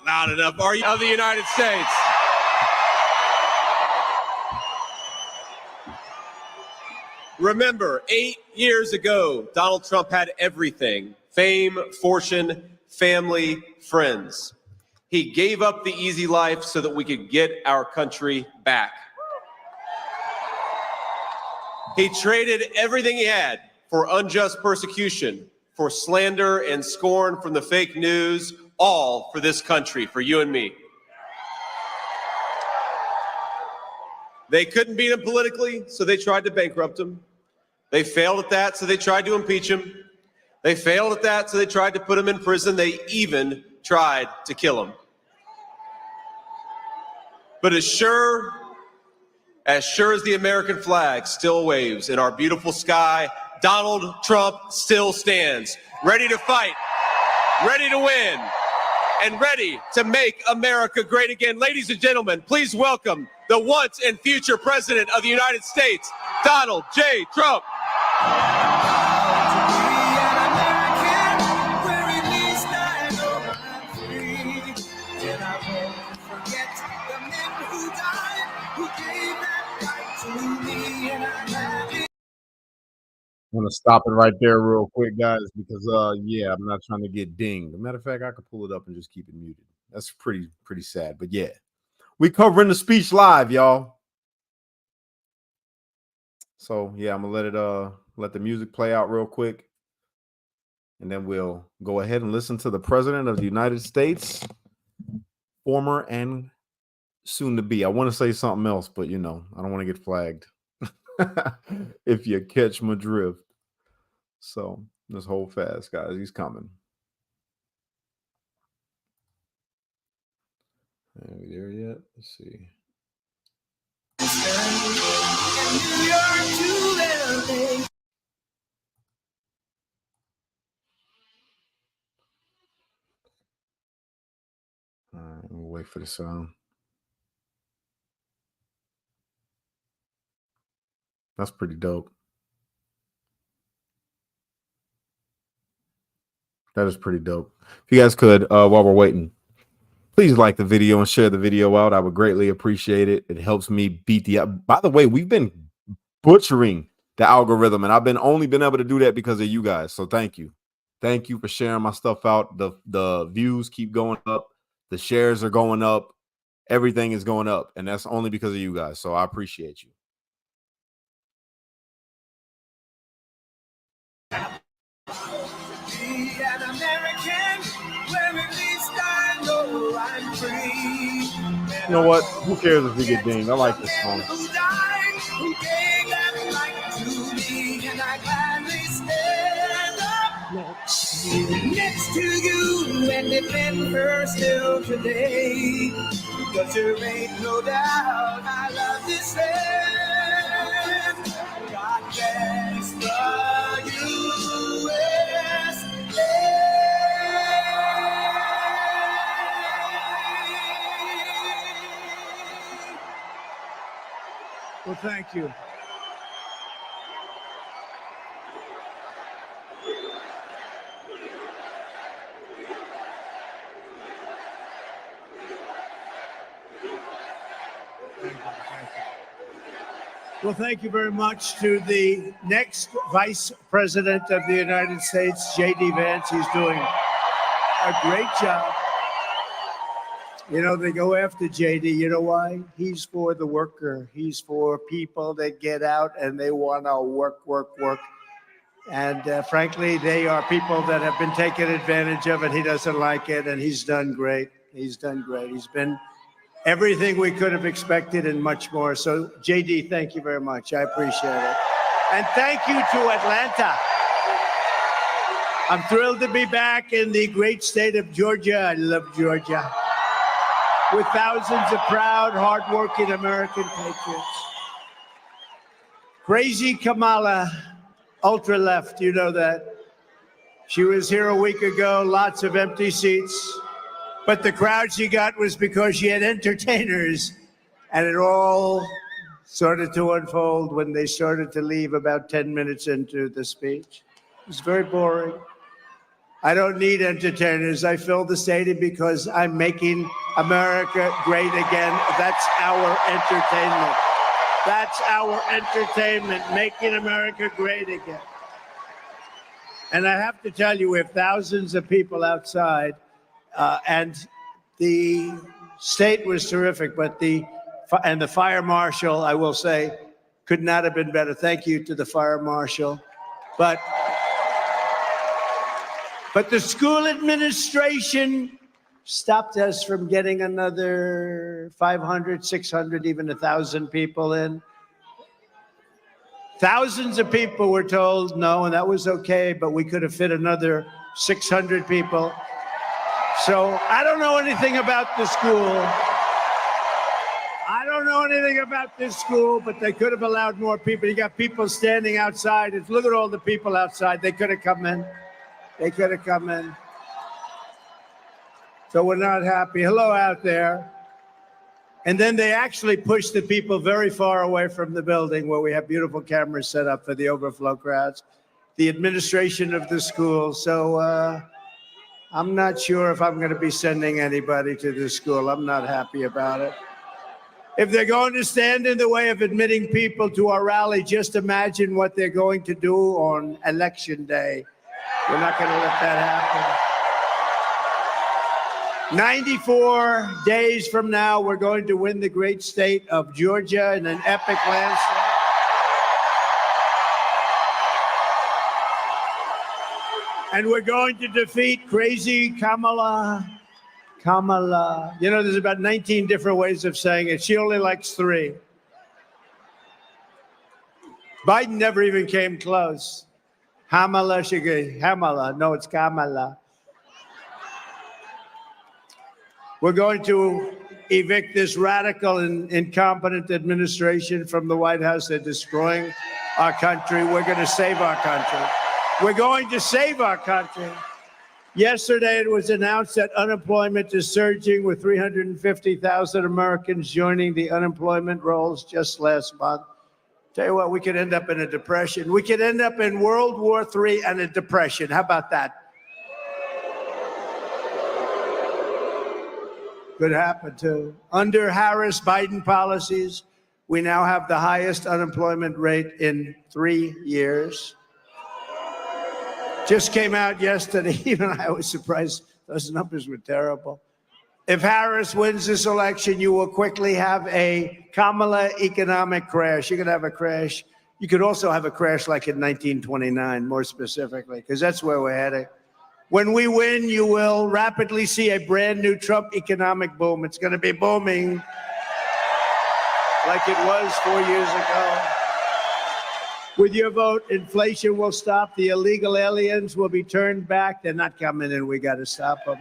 loud enough. Are you of the United States? Remember, 8 years ago, Donald Trump had everything: fame, fortune, family, friends. He gave up the easy life so that we could get our country back. He traded everything he had for unjust persecution, for slander and scorn from the fake news, all for this country, for you and me. They couldn't beat him politically, so they tried to bankrupt him. They failed at that, so they tried to impeach him. They failed at that, so they tried to put him in prison. They even tried to kill him. But as sure as the American flag still waves in our beautiful sky, Donald Trump still stands, ready to fight, ready to win, and ready to make America great again. Ladies and gentlemen, please welcome the once and future President of the United States, Donald J. Trump. I'm gonna stop it right there real quick, guys, because yeah, I'm not trying to get dinged. As a matter of fact, I could pull it up and just keep it muted. That's pretty sad, but yeah, we covering the speech live, y'all. So yeah, I'm gonna let the music play out real quick, and then we'll go ahead and listen to the President of the United States, former and soon to be. I want to say something else, but you know, I don't want to get flagged. If you catch my drift. So just hold fast, guys. He's coming. Are we there yet? Let's see. All right, we'll wait for the sound. That's pretty dope. That is pretty dope. If you guys could, while we're waiting, please like the video and share the video out. I would greatly appreciate it. It helps me beat the. By the way, we've been butchering the algorithm, and I've only been able to do that because of you guys. So thank you. Thank you for sharing my stuff out. The views keep going up. The shares are going up. Everything is going up, and that's only because of you guys. So I appreciate you. An American, where at least I know I'm free. You know what? Who cares if we get dinged? I like this song. Who died, who gave that life to me, and I gladly stand up next to you and defend her still today. Because there ain't no doubt I love this land. God bless the U.S. Well, thank you. Well, thank you very much to the next Vice President of the United States, J.D. Vance. He's doing a great job. You know, they go after J.D. You know why? He's for the worker. He's for people that get out and they want to work. And frankly, they are people that have been taken advantage of, and he doesn't like it, and he's done great. He's done great. He's been everything we could have expected and much more. So, J.D., thank you very much. I appreciate it. And thank you to Atlanta. I'm thrilled to be back in the great state of Georgia. I love Georgia. With thousands of proud, hardworking American patriots. Crazy Kamala, ultra-left, you know that. She was here a week ago, lots of empty seats. But the crowd she got was because she had entertainers. And it all started to unfold when they started to leave about 10 minutes into the speech. It was very boring. I don't need entertainers. I fill the stadium because I'm making America great again. That's our entertainment. That's our entertainment, making America great again. And I have to tell you, we have thousands of people outside, and the state was terrific, but the fire marshal, I will say, could not have been better. Thank you to the fire marshal. But the school administration stopped us from getting another 500, 600, even 1,000 people in. Thousands of people were told no, and that was okay, but we could have fit another 600 people. So I don't know anything about the school. I don't know anything about this school, but they could have allowed more people. You got people standing outside. Look at all the people outside. They could have come in. They could have come in. So we're not happy. Hello out there. And then they actually pushed the people very far away from the building where we have beautiful cameras set up for the overflow crowds, the administration of the school. So I'm not sure if I'm going to be sending anybody to the school. I'm not happy about it. If they're going to stand in the way of admitting people to our rally, just imagine what they're going to do on election day. We're not going to let that happen. 94 days from now, we're going to win the great state of Georgia in an epic landslide. And we're going to defeat crazy Kamala. You know, there's about 19 different ways of saying it. She only likes 3. Biden never even came close. Kamala, Kamala. No, it's Kamala. We're going to evict this radical and incompetent administration from the White House. They're destroying our country. We're going to save our country. We're going to save our country. Yesterday, it was announced that unemployment is surging with 350,000 Americans joining the unemployment rolls just last month. Tell you what, we could end up in a depression. We could end up in World War III and a depression. How about that? Could happen too. Under Harris-Biden policies, we now have the highest unemployment rate in 3 years. Just came out yesterday, even I was surprised, those numbers were terrible. If Harris wins this election, you will quickly have a Kamala economic crash. You're going to have a crash. You could also have a crash like in 1929, more specifically, because that's where we're heading. When we win, you will rapidly see a brand new Trump economic boom. It's going to be booming like it was 4 years ago. With your vote, inflation will stop. The illegal aliens will be turned back. They're not coming in. We got to stop them.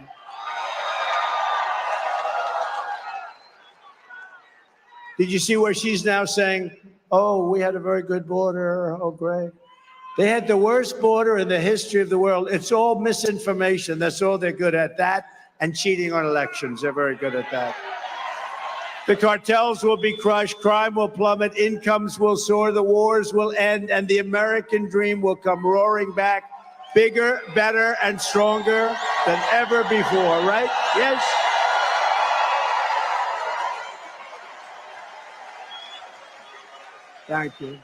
Did you see where she's now saying, oh, we had a very good border. Oh, great. They had the worst border in the history of the world. It's all misinformation. That's all they're good at, that and cheating on elections. They're very good at that. The cartels will be crushed. Crime will plummet. Incomes will soar. The wars will end. And the American dream will come roaring back, bigger, better, and stronger than ever before, right? Yes? Thank you.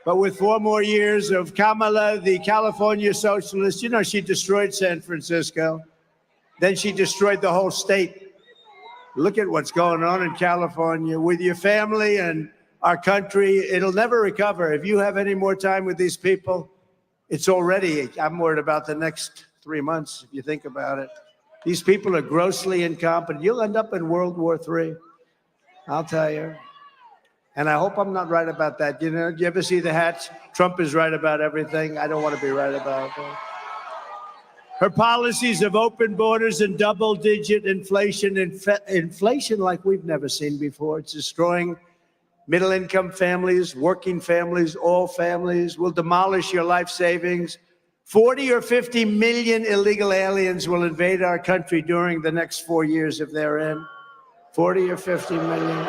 But with 4 more years of Kamala, the California socialist, you know, she destroyed San Francisco. Then she destroyed the whole state. Look at what's going on in California. With your family and our country, it'll never recover. If you have any more time with these people, it's already, I'm worried about the next 3 months, if you think about it. These people are grossly incompetent. You'll end up in World War III, I'll tell you. And I hope I'm not right about that. You know, do you ever see the hats? Trump is right about everything. I don't want to be right about that. Her policies of open borders and double-digit inflation, inflation like we've never seen before. It's destroying middle-income families, working families, all families. Will demolish your life savings. 40 or 50 million illegal aliens will invade our country during the next 4 years if they're in. 40 or 50 million.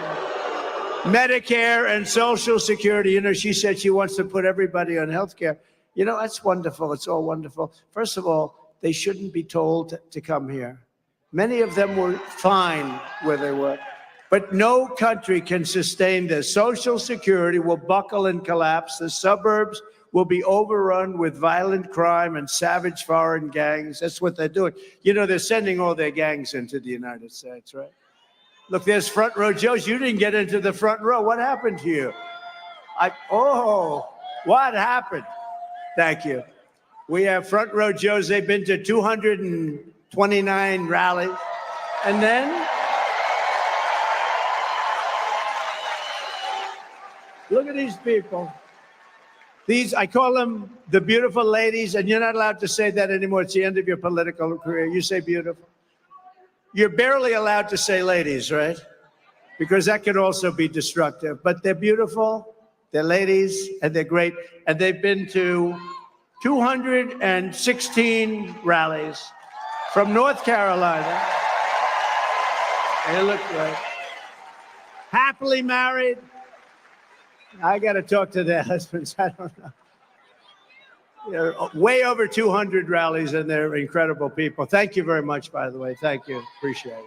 Medicare and Social Security. You know, she said she wants to put everybody on health care. You know, that's wonderful. It's all wonderful. First of all, they shouldn't be told to come here. Many of them were fine where they were. But no country can sustain this. Social security will buckle and collapse. The suburbs will be overrun with violent crime and savage foreign gangs. That's what they're doing. You know, they're sending all their gangs into the United States, right? Look, there's front row Joes. You didn't get into the front row. What happened to you? What happened? Thank you. We have front row Joes. They've been to 229 rallies. And then, look at these people. These, I call them the beautiful ladies, and you're not allowed to say that anymore. It's the end of your political career. You say beautiful. You're barely allowed to say ladies, right? Because that can also be destructive. But they're beautiful, they're ladies, and they're great. And they've been to 216 rallies from North Carolina. They look great. Happily married. I got to talk to their husbands. I don't know. They're way over 200 rallies, and they're incredible people. Thank you very much, by the way. Thank you. Appreciate it.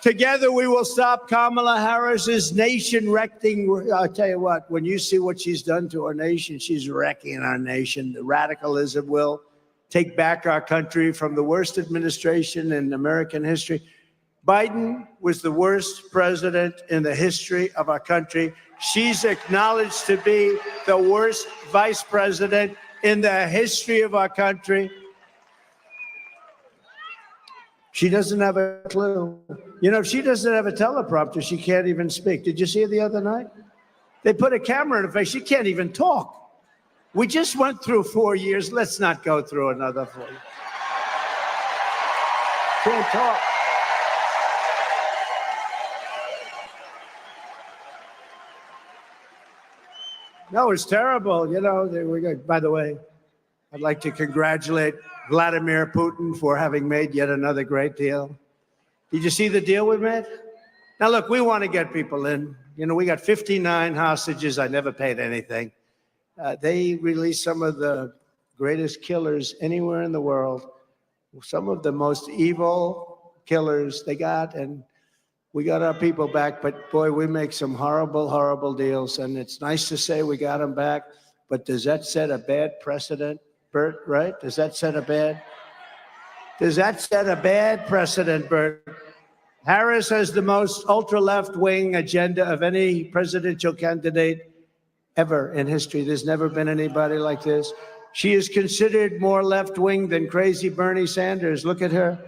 Together, we will stop Kamala Harris's nation-wrecking. I'll tell you what, when you see what she's done to our nation, she's wrecking our nation. The radicalism will take back our country from the worst administration in American history. Biden was the worst president in the history of our country. She's acknowledged to be the worst vice president in the history of our country. She doesn't have a clue. You know, if she doesn't have a teleprompter, she can't even speak. Did you see her the other night? They put a camera in her face. She can't even talk. We just went through 4 years. Let's not go through another 4 years. Can't talk. No, it's terrible. You know, by the way, I'd like to congratulate Vladimir Putin for having made yet another great deal. Did you see the deal we made? Now, look, we want to get people in. You know, we got 59 hostages. I never paid anything. They released some of the greatest killers anywhere in the world, some of the most evil killers they got, and we got our people back. But boy, we make some horrible, horrible deals, and it's nice to say we got them back, but does that set a bad precedent, Bert, right? Does that set a bad precedent, Bert? Harris has the most ultra-left-wing agenda of any presidential candidate ever in history. There's never been anybody like this. She is considered more left-wing than crazy Bernie Sanders. Look at her.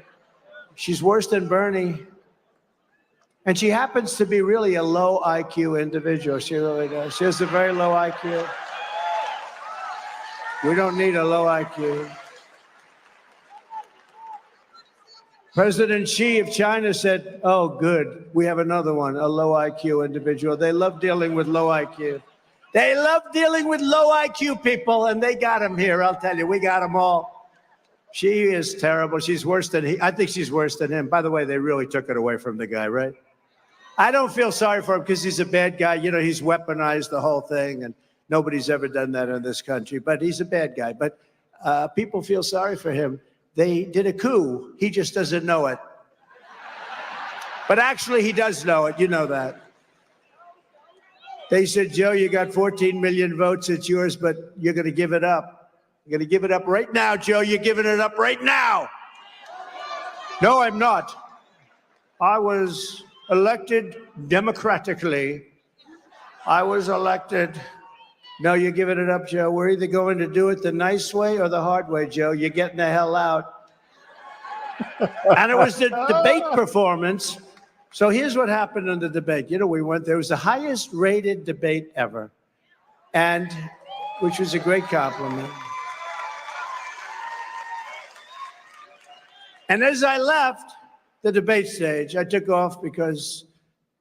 She's worse than Bernie. And she happens to be really a low IQ individual. She really does. She has a very low IQ. We don't need a low IQ. President Xi of China said, oh, good, we have another one, a low IQ individual. They love dealing with low IQ. They love dealing with low IQ people, and they got him here, I'll tell you. We got them all. She is terrible. She's worse than he. I think she's worse than him. By the way, they really took it away from the guy, right? I don't feel sorry for him because he's a bad guy. You know, he's weaponized the whole thing, and nobody's ever done that in this country. But he's a bad guy. But people feel sorry for him. They did a coup. He just doesn't know it. But actually, he does know it. You know that. They said, Joe, you got 14 million votes. It's yours, but you're going to give it up. You're going to give it up right now, Joe. You're giving it up right now. No, I'm not. I was elected democratically. I was elected. No, you're giving it up, Joe. We're either going to do it the nice way or the hard way, Joe. You're getting the hell out. And it was the debate performance. So here's what happened in the debate. You know, there was the highest rated debate ever, and which was a great compliment. And as I left the debate stage, I took off because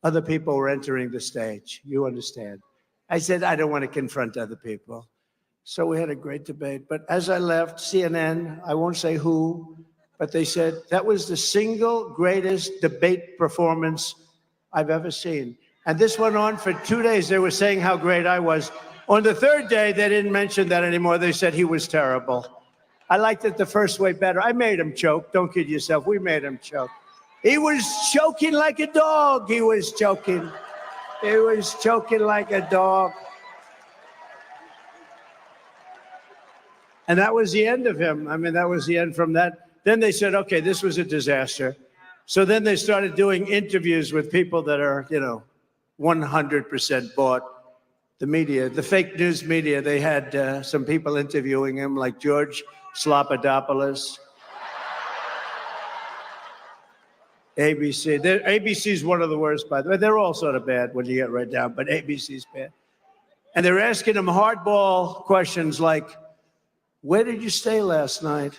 other people were entering the stage. You understand. I said, I don't want to confront other people. So we had a great debate. But as I left, CNN, I won't say who, but they said that was the single greatest debate performance I've ever seen. And this went on for 2 days. They were saying how great I was. On the third day, they didn't mention that anymore. They said he was terrible. I liked it the first way better. I made him choke. Don't kid yourself. We made him choke. He was choking like a dog. He was choking. He was choking like a dog. And that was the end of him. I mean, that was the end from that. Then they said, okay, this was a disaster. So then they started doing interviews with people that are, 100% bought. The media, the fake news media, they had some people interviewing him, like George Slopadopoulos. ABC. ABC's one of the worst, by the way. They're all sort of bad when you get right down, but ABC's bad. And they're asking him hardball questions like, where did you stay last night?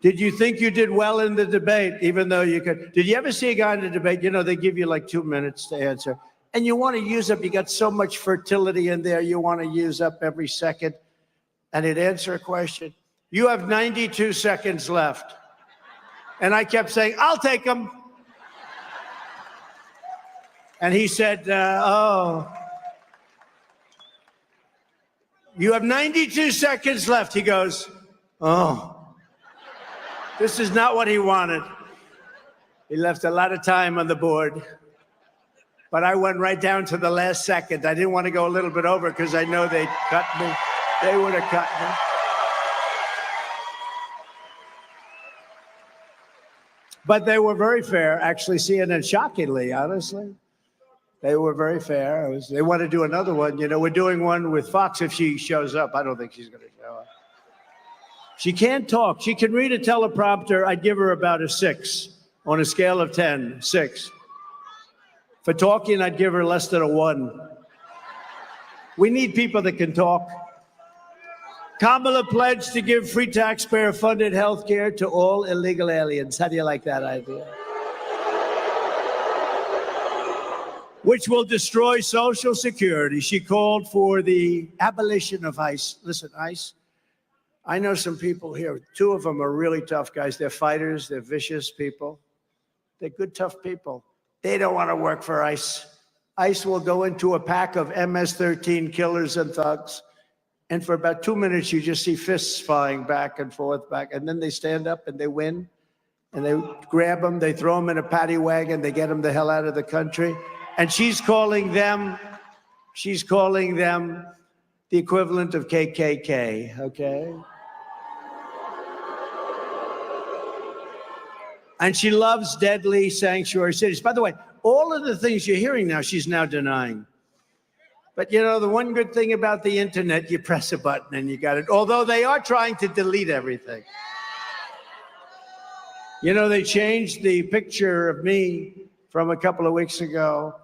Did you think you did well in the debate, even though you could? Did you ever see a guy in a debate, they give you like 2 minutes to answer. And you want to use up, you got so much fertility in there, you want to use up every second. And he'd answer a question. You have 92 seconds left. And I kept saying, I'll take them. And he said, you have 92 seconds left. He goes, this is not what he wanted. He left a lot of time on the board. But I went right down to the last second. I didn't want to go a little bit over because I know they'd cut me. They would have cut me. But they were very fair, actually, CNN, shockingly, honestly. They were very fair. They want to do another one. We're doing one with Fox if she shows up. I don't think she's going to show up. She can't talk. She can read a teleprompter. I'd give her about a 6 on a scale of 10, 6. For talking, I'd give her less than a 1. We need people that can talk. Kamala pledged to give free taxpayer-funded health care to all illegal aliens. How do you like that idea? Which will destroy Social Security. She called for the abolition of ICE. Listen, ICE, I know some people here. 2 of them are really tough guys. They're fighters. They're vicious people. They're good, tough people. They don't want to work for ICE. ICE will go into a pack of MS-13 killers and thugs. And for about 2 minutes, you just see fists flying back and forth, and then they stand up and they win. And they grab them, they throw them in a paddy wagon, they get them the hell out of the country. And she's calling them the equivalent of KKK, okay? And she loves deadly sanctuary cities. By the way, all of the things you're hearing now, she's now denying. But the one good thing about the internet, you press a button and you got it. Although they are trying to delete everything. They changed the picture of me from a couple of weeks ago,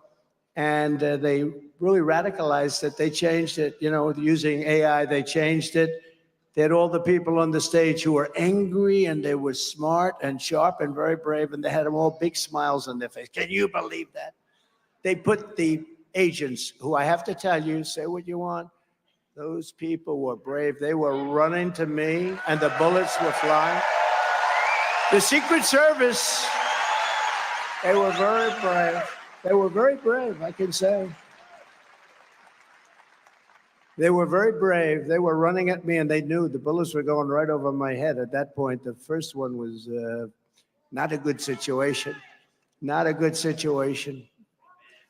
and they really radicalized it. They changed it, using AI, they changed it. They had all the people on the stage who were angry, and they were smart and sharp and very brave, and they had them all big smiles on their face. Can you believe that? They put the agents, who I have to tell you, say what you want, those people were brave. They were running to me, and the bullets were flying. The Secret Service, they were very brave. They were very brave, I can say. They were very brave. They were running at me, and they knew the bullets were going right over my head. At that point, the first one was not a good situation. Not a good situation.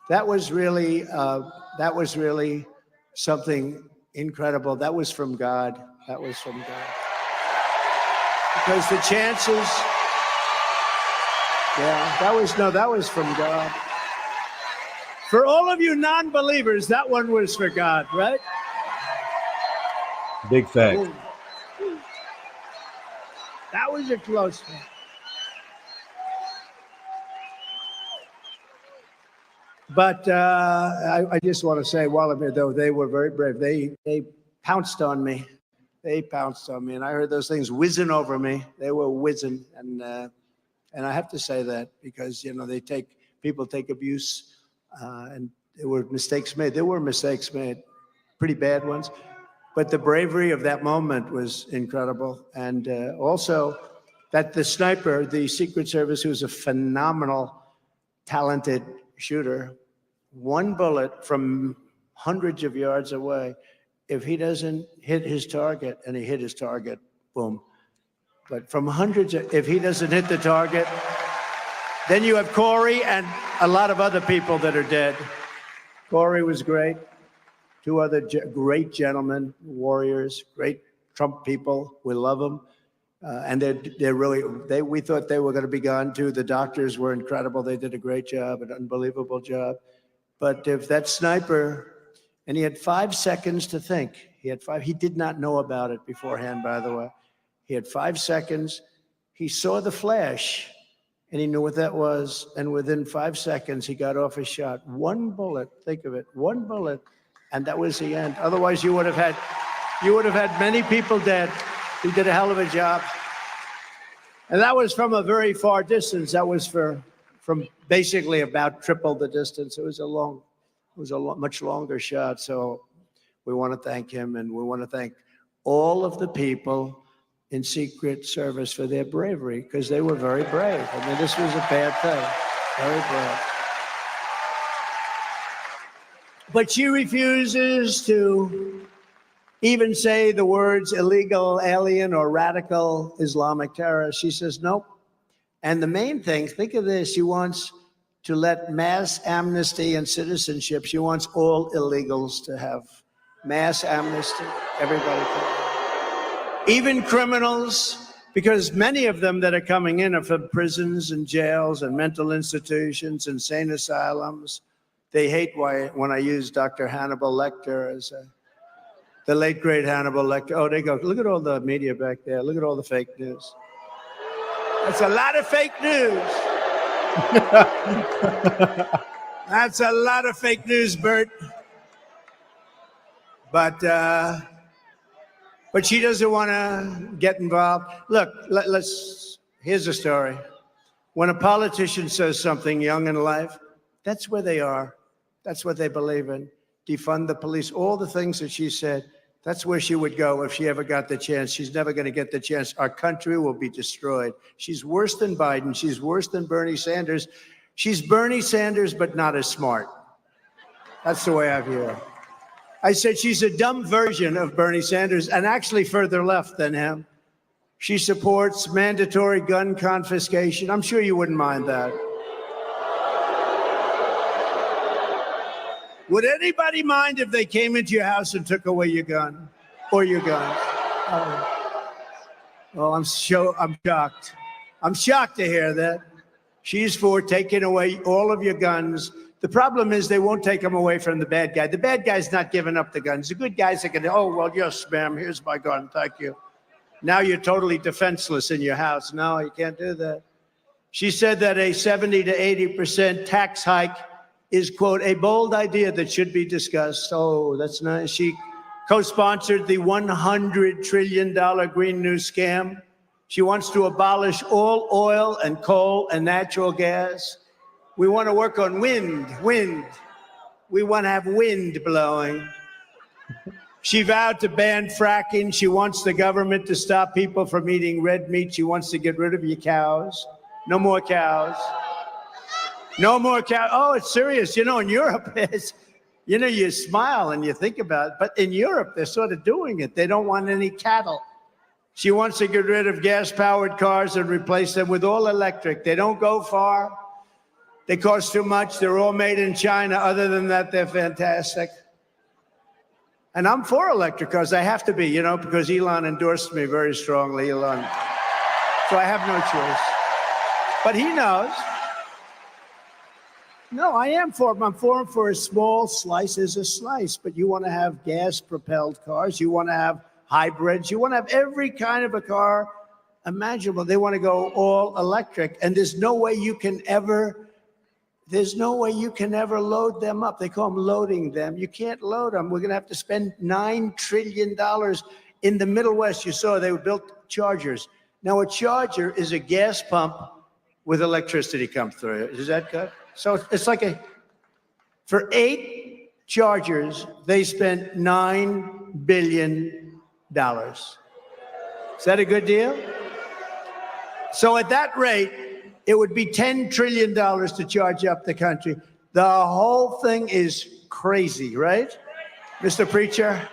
That was really something incredible. That was from God. That was from God. Because the chances, that was from God. For all of you non-believers, that one was for God, right? Big fact. That was a close one. But I just want to say, while I'm here, though, they were very brave. They pounced on me. They pounced on me, and I heard those things whizzing over me. They were whizzing, and I have to say that because people take abuse, and there were mistakes made. There were mistakes made, pretty bad ones, but the bravery of that moment was incredible, and also that the sniper, the Secret Service, who's a phenomenal, talented shooter, one bullet from hundreds of yards away. If he doesn't hit his target, and he hit his target, boom. But from hundreds, if he doesn't hit the target, then you have Corey and a lot of other people that are dead. Corey was great. Two other great gentlemen, warriors, great Trump people. We love them. And they're really, we thought they were going to be gone too. The doctors were incredible. They did a great job, an unbelievable job. But if that sniper, and he had 5 seconds to think. He did not know about it beforehand, by the way. He had 5 seconds. He saw the flash, and he knew what that was. And within 5 seconds, he got off his shot. One bullet, think of it, one bullet, and that was the end. Otherwise, you would have had many people dead. He did a hell of a job. And that was from a very far distance. That was from basically about triple the distance. It was a much longer shot. So we want to thank him, and we want to thank all of the people in Secret Service for their bravery, because they were very brave. I mean, this was a bad thing. Very brave. But she refuses to even say the words illegal alien or radical Islamic terrorist. She says nope. And the main thing, think of this, she wants to let mass amnesty and citizenship. She wants all illegals to have mass amnesty. Everybody can. Even criminals, because many of them that are coming in are from prisons and jails and mental institutions, insane asylums. They hate when I use Dr. Hannibal Lecter as the late, great Hannibal Lecter. Oh, they go, look at all the media back there. Look at all the fake news. That's a lot of fake news. That's a lot of fake news, Bert. But she doesn't want to get involved. Look, here's a story. When a politician says something young in life, that's where they are. That's what they believe in. Defund the police, all the things that she said, that's where she would go if she ever got the chance. She's never going to get the chance. Our country will be destroyed. She's worse than Biden. She's worse than Bernie Sanders. She's Bernie Sanders, but not as smart. That's the way I view her. I said she's a dumb version of Bernie Sanders, and actually further left than him. She supports mandatory gun confiscation. I'm sure you wouldn't mind that. Would anybody mind if they came into your house and took away your gun or your guns? Well, I'm shocked. I'm shocked to hear that. She's for taking away all of your guns. The problem is they won't take them away from the bad guy. The bad guy's not giving up the guns. The good guys are going to, oh, well, yes, ma'am, here's my gun, thank you. Now you're totally defenseless in your house. No, you can't do that. She said that a 70 to 80% tax hike is, quote, a bold idea that should be discussed. Oh, that's nice. She co-sponsored the $100 trillion Green New Scam. She wants to abolish all oil and coal and natural gas. We want to work on wind. We want to have wind blowing. She vowed to ban fracking. She wants the government to stop people from eating red meat. She wants to get rid of your cows. No more cows. No more cows. Oh, it's serious. You know, in Europe, you smile and you think about it. But in Europe, they're sort of doing it. They don't want any cattle. She wants to get rid of gas-powered cars and replace them with all electric. They don't go far. They cost too much. They're all made in China. Other than that, they're fantastic. And I'm for electric cars. I have to be, because Elon endorsed me very strongly, Elon. So I have no choice. But he knows. No, I am for him. I'm for him for a small slice is a slice. But you want to have gas-propelled cars. You want to have hybrids. You want to have every kind of a car imaginable. They want to go all electric. And there's no way you can ever load them up. They call them loading them. You can't load them. We're going to have to spend $9 trillion in the Middle West. You saw they built chargers. Now, a charger is a gas pump with electricity come through it. Is that good? So it's like for 8 chargers, they spent $9 billion. Is that a good deal? So at that rate, it would be $10 trillion to charge up the country. The whole thing is crazy, right, Mr. Preacher?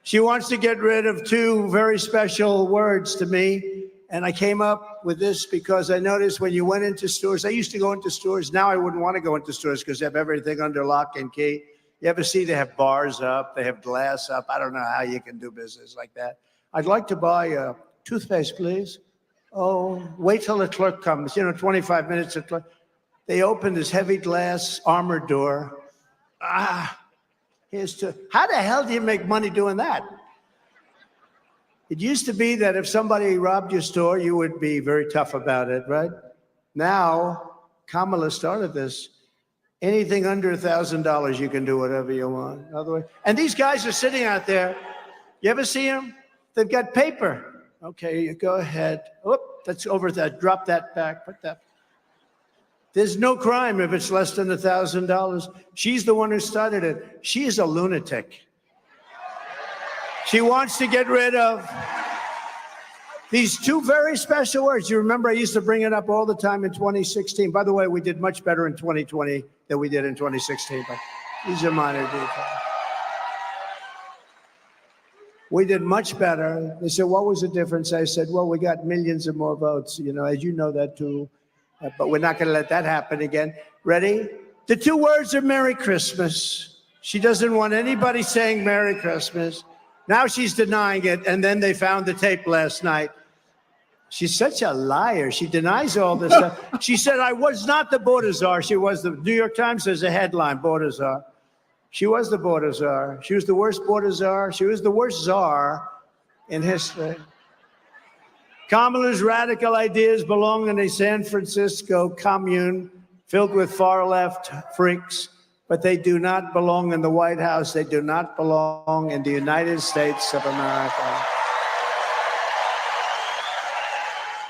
She wants to get rid of two very special words to me. And I came up with this because I noticed when you went into stores, I used to go into stores. Now I wouldn't want to go into stores because they have everything under lock and key. You ever see they have bars up, they have glass up. I don't know how you can do business like that. I'd like to buy a toothpaste, please. Oh, wait till the clerk comes. 25 minutes. They open this heavy glass armored door. How the hell do you make money doing that? It used to be that if somebody robbed your store, you would be very tough about it, right? Now, Kamala started this. Anything under $1,000, you can do whatever you want. And these guys are sitting out there. You ever see them? They've got paper. Okay, you go ahead. Oop, that's over that. Drop that back. Put that. There's no crime if it's less than $1,000. She's the one who started it. She is a lunatic. She wants to get rid of these two very special words. You remember I used to bring it up all the time in 2016. By the way, we did much better in 2020 than we did in 2016, but these are minor details. We did much better. They said, what was the difference? I said, well, we got millions of more votes, as you know that too. But we're not going to let that happen again. Ready? The two words are Merry Christmas. She doesn't want anybody saying Merry Christmas. Now she's denying it, and then they found the tape last night. She's such a liar. She denies all this stuff. She said, I was not the border czar. She was the New York Times has a headline, border czar. She was the border czar. She was the worst border czar. She was the worst czar in history. Kamala's radical ideas belong in a San Francisco commune filled with far-left freaks, but they do not belong in the White House. They do not belong in the United States of America.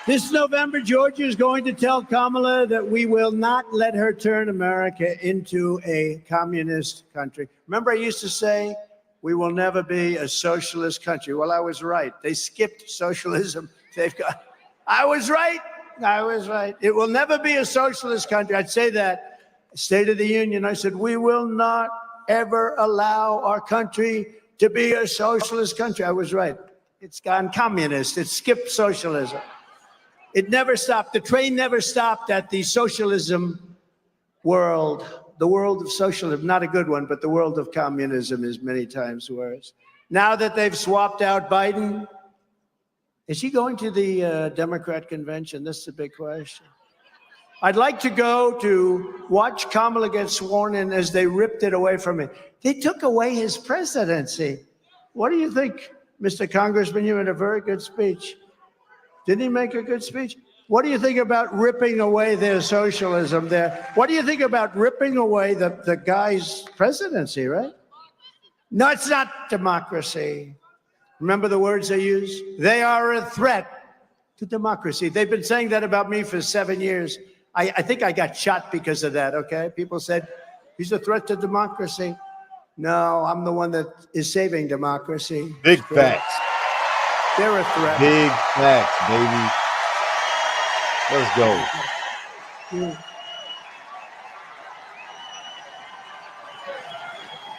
This November, Georgia is going to tell Kamala that we will not let her turn America into a communist country. Remember, I used to say, we will never be a socialist country. Well, I was right. They skipped socialism. I was right. I was right. It will never be a socialist country. I'd say that. State of the Union, I said, we will not ever allow our country to be a socialist country. I was right. It's gone communist. It skipped socialism. It never stopped. The train never stopped at the socialism world, the world of socialism. Not a good one, but the world of communism is many times worse. Now that they've swapped out Biden, is he going to the Democrat convention? This is a big question. I'd like to go to watch Kamala get sworn in as they ripped it away from him. They took away his presidency. What do you think, Mr. Congressman? You had a very good speech. Didn't he make a good speech? What do you think about ripping away their socialism there? What do you think about ripping away the guy's presidency, right? No, it's not democracy. Remember the words they use? They are a threat to democracy. They've been saying that about me for 7 years. I think I got shot because of that, okay? People said, he's a threat to democracy. No, I'm the one that is saving democracy. Big facts. They're a threat. Big facts, baby. Let's go.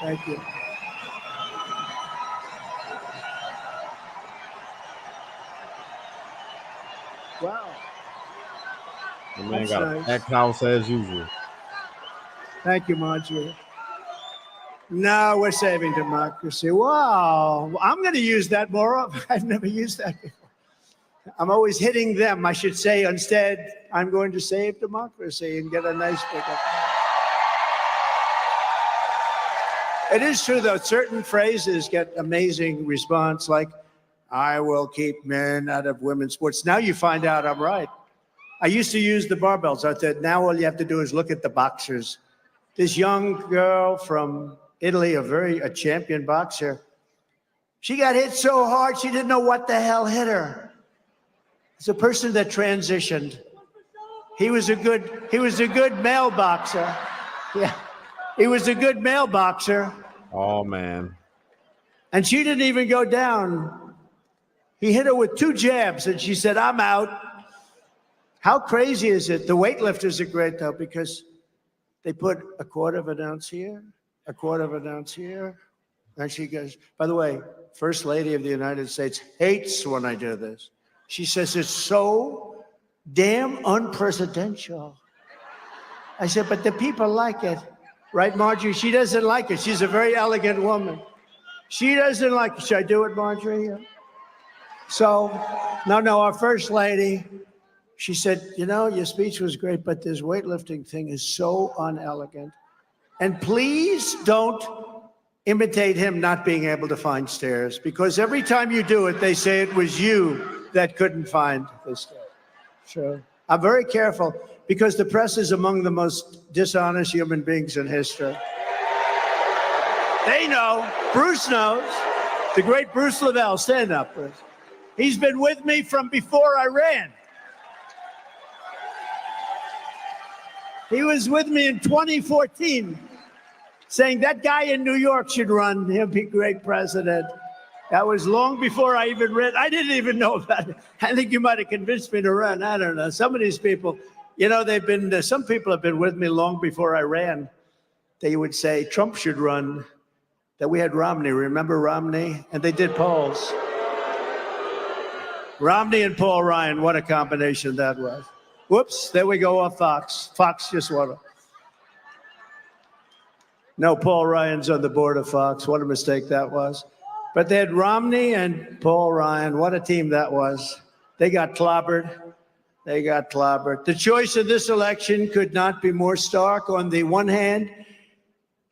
Thank you. Wow. The man That's got nice. a packed house as usual. Thank you, Marjorie. No, we're saving democracy. Wow. I'm going to use that more often. I've never used that before. I'm always hitting them. I should say instead, I'm going to save democracy and get a nice pickup. It is true, though. Certain phrases get amazing response, like, I will keep men out of women's sports. Now you find out I'm right. I used to use the barbells. I said, now all you have to do is look at the boxers. This young girl from Italy, a champion boxer, she got hit so hard she didn't know what the hell hit her. It's a person that transitioned. He was a good male boxer. Yeah, he was a good male boxer. Oh man. And she didn't even go down. He hit her with 2 jabs, and she said, I'm out. How crazy is it? The weightlifters are great, though, because they put a quarter of an ounce here, a quarter of an ounce here. And she goes, by the way, First Lady of the United States hates when I do this. She says, it's so damn unpresidential. I said, but the people like it. Right, Marjorie? She doesn't like it. She's a very elegant woman. She doesn't like it. Should I do it, Marjorie? So, no, our First Lady, she said, you know, your speech was great, but this weightlifting thing is so unelegant. And please don't imitate him not being able to find stairs, because every time you do it, they say it was you that couldn't find the stairs. Sure. I'm very careful because the press is among the most dishonest human beings in history. They know. Bruce knows. The great Bruce Lavelle. Stand up, Bruce. He's been with me from before I ran. He was with me in 2014, saying that guy in New York should run. He'll be great president. That was long before I even read. I didn't even know about it. I think you might have convinced me to run. I don't know. Some of these people, you know, some people have been with me long before I ran. They would say Trump should run, that we had Romney. Remember Romney? And they did polls. Romney and Paul Ryan, what a combination that was. Whoops, there we go off Fox. Fox just won it. No, Paul Ryan's on the board of Fox. What a mistake that was. But they had Romney and Paul Ryan. What a team that was. They got clobbered. They got clobbered. The choice of this election could not be more stark. On the one hand,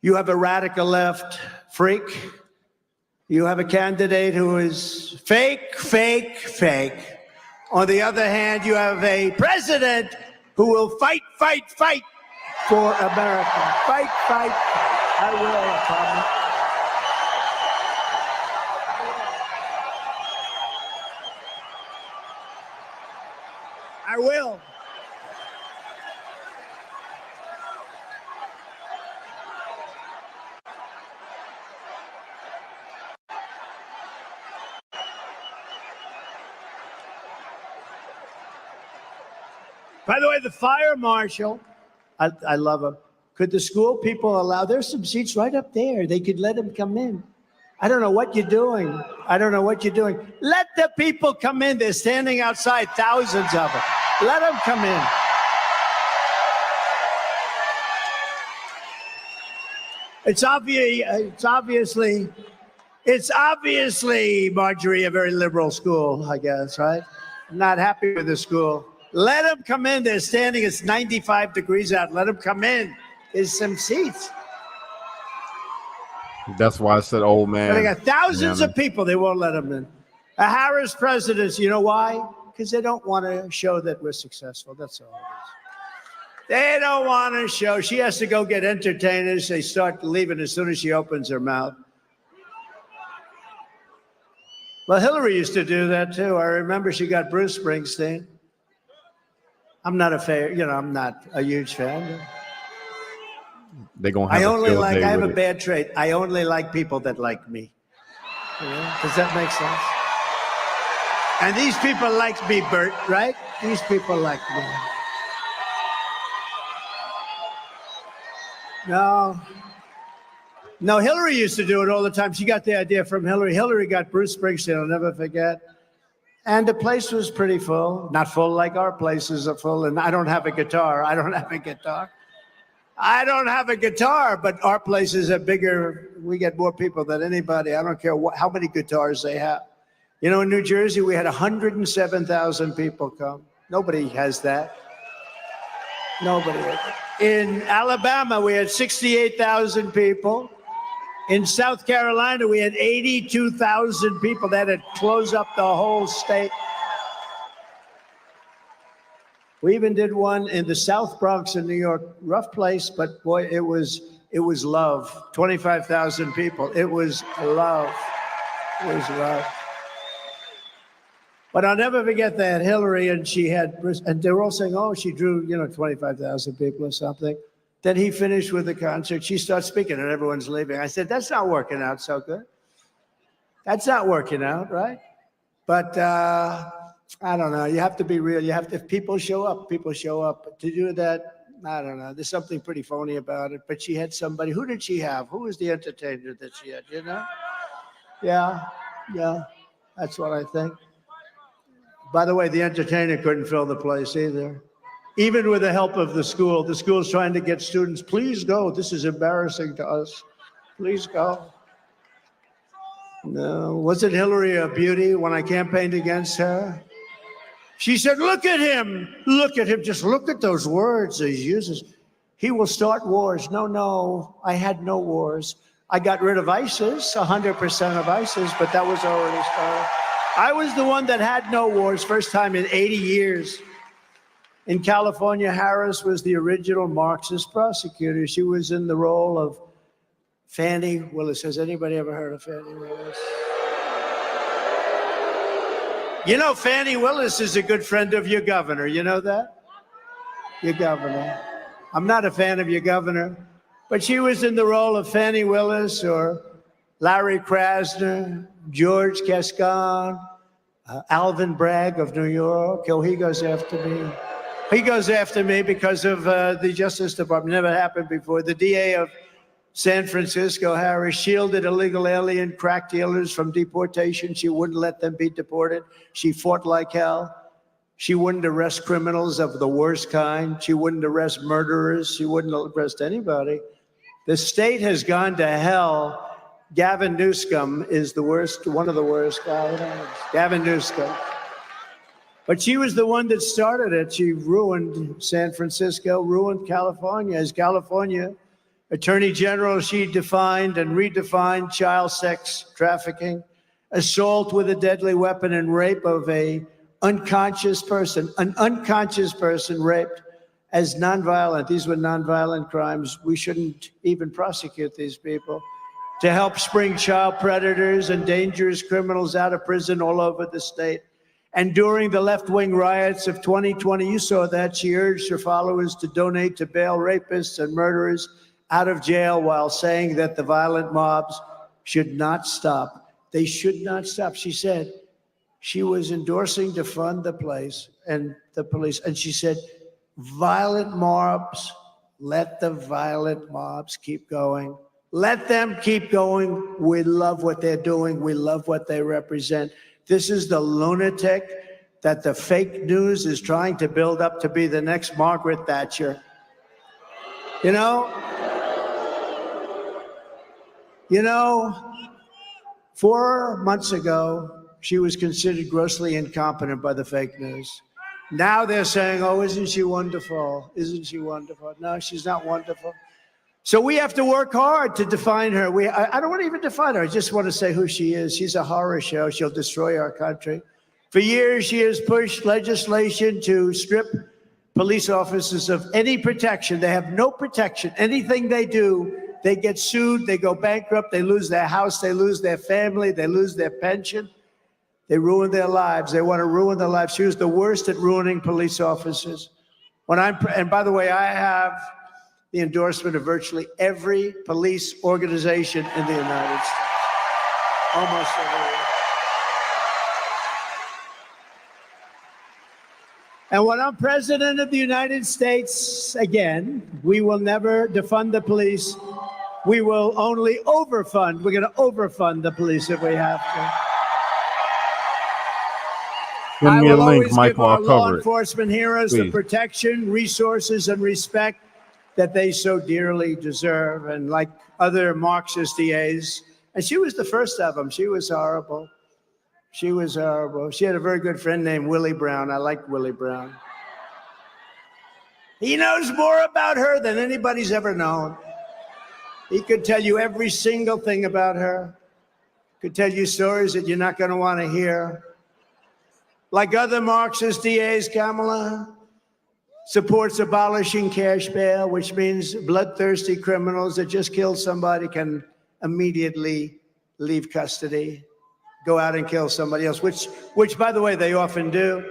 you have a radical left freak. You have a candidate who is fake, fake, fake. On the other hand, you have a president who will fight, fight, fight for America. Fight, fight, fight. I will, Tommy. I will. By the way, the fire marshal, I love him. Could the school people allow, there's some seats right up there. They could let him come in. I don't know what you're doing. I don't know what you're doing. Let the people come in. They're standing outside, thousands of them. Let them come in. It's obviously, Marjorie, a very liberal school, I guess, right? I'm not happy with the school. Let them come in. They're standing. It's 95 degrees out. Let them come in. There's some seats. That's why I said old man. But they got thousands of people. They won't let them in. A Harris presidency. You know why? Because they don't want to show that we're successful. That's all it is. They don't want to show. She has to go get entertainers. They start leaving as soon as she opens her mouth. Well, Hillary used to do that too. I remember she got Bruce Springsteen. I'm not a huge fan. They're gonna have I have a bad trait. I only like people that like me. Does that make sense? And these people like me, Bert, right? These people like me. No, Hillary used to do it all the time. She got the idea from Hillary. Hillary got Bruce Springsteen, I'll never forget. And the place was pretty full. Not full like our places are full. And I don't have a guitar. But our places are bigger. We get more people than anybody. I don't care how many guitars they have. You know, in New Jersey, we had 107,000 people come. Nobody has that. Nobody. In Alabama, we had 68,000 people. In South Carolina, we had 82,000 people. That had closed up the whole state. We even did one in the South Bronx in New York. Rough place, but boy, it was love. 25,000 people. It was love. It was love. But I'll never forget that Hillary, and she had, and they were all saying, oh, she drew, 25,000 people or something. Then he finished with the concert. She starts speaking, and everyone's leaving. I said, that's not working out so good. That's not working out, right? But I don't know. You have to be real. If people show up, people show up. To do that, I don't know. There's something pretty phony about it. But she had somebody. Who did she have? Who was the entertainer that she had? You know? Yeah, yeah. That's what I think. By the way, the entertainer couldn't fill the place either. Even with the help of the school's trying to get students, please go. This is embarrassing to us. Please go. No. Wasn't Hillary a beauty when I campaigned against her? She said, look at him. Look at him. Just look at those words he uses. He will start wars. No, I had no wars. I got rid of ISIS, 100% of ISIS, but that was already started. I was the one that had no wars, first time in 80 years. In California, Harris was the original Marxist prosecutor. She was in the role of Fannie Willis. Has anybody ever heard of Fannie Willis? You know, Fannie Willis is a good friend of your governor. You know that? Your governor. I'm not a fan of your governor, but she was in the role of Fannie Willis or Larry Krasner, George Gascon, Alvin Bragg of New York. Oh, he goes after me. He goes after me because of the Justice Department. Never happened before. The DA of San Francisco, Harris, shielded illegal alien crack dealers from deportation. She wouldn't let them be deported. She fought like hell. She wouldn't arrest criminals of the worst kind. She wouldn't arrest murderers. She wouldn't arrest anybody. The state has gone to hell. Gavin Newsom is the worst, one of the worst guys. Gavin Newsom. But she was the one that started it. She ruined San Francisco, ruined California. As California Attorney General, she defined and redefined child sex trafficking, assault with a deadly weapon, and rape of an unconscious person raped as nonviolent. These were nonviolent crimes. We shouldn't even prosecute these people. To help spring child predators and dangerous criminals out of prison all over the state. And during the left-wing riots of 2020, you saw that, she urged her followers to donate to bail rapists and murderers out of jail while saying that the violent mobs should not stop. They should not stop. She said she was endorsing to fund the police, and she said, violent mobs, let the violent mobs keep going. Let them keep going. We love what they're doing. We love what they represent. This is the lunatic that the fake news is trying to build up to be the next Margaret Thatcher. You know, 4 months ago, she was considered grossly incompetent by the fake news. Now they're saying, oh, isn't she wonderful? Isn't she wonderful? No, she's not wonderful. So we have to work hard to define her. I don't want to even define her. I just want to say who she is. She's a horror show. She'll destroy our country. For years, she has pushed legislation to strip police officers of any protection. They have no protection. Anything they do, they get sued, they go bankrupt, they lose their house, they lose their family, they lose their pension. They ruin their lives. They want to ruin their lives. She was the worst at ruining police officers. And by the way, I have the endorsement of virtually every police organization in the United States. Almost every. And when I'm president of the United States, again, we will never defund the police. We will only overfund. We're going to overfund the police if we have to. Send me a link, always Michael. give our I'll law cover it. enforcement heroes the protection, resources, and respect that they so dearly deserve. And like other Marxist DAs, and she was the first of them. She was horrible. She was horrible. She had a very good friend named Willie Brown. I liked Willie Brown. He knows more about her than anybody's ever known. He could tell you every single thing about her. Could tell you stories that you're not going to want to hear. Like other Marxist DAs, Kamala supports abolishing cash bail, which means bloodthirsty criminals that just killed somebody can immediately leave custody, go out and kill somebody else, which by the way, they often do.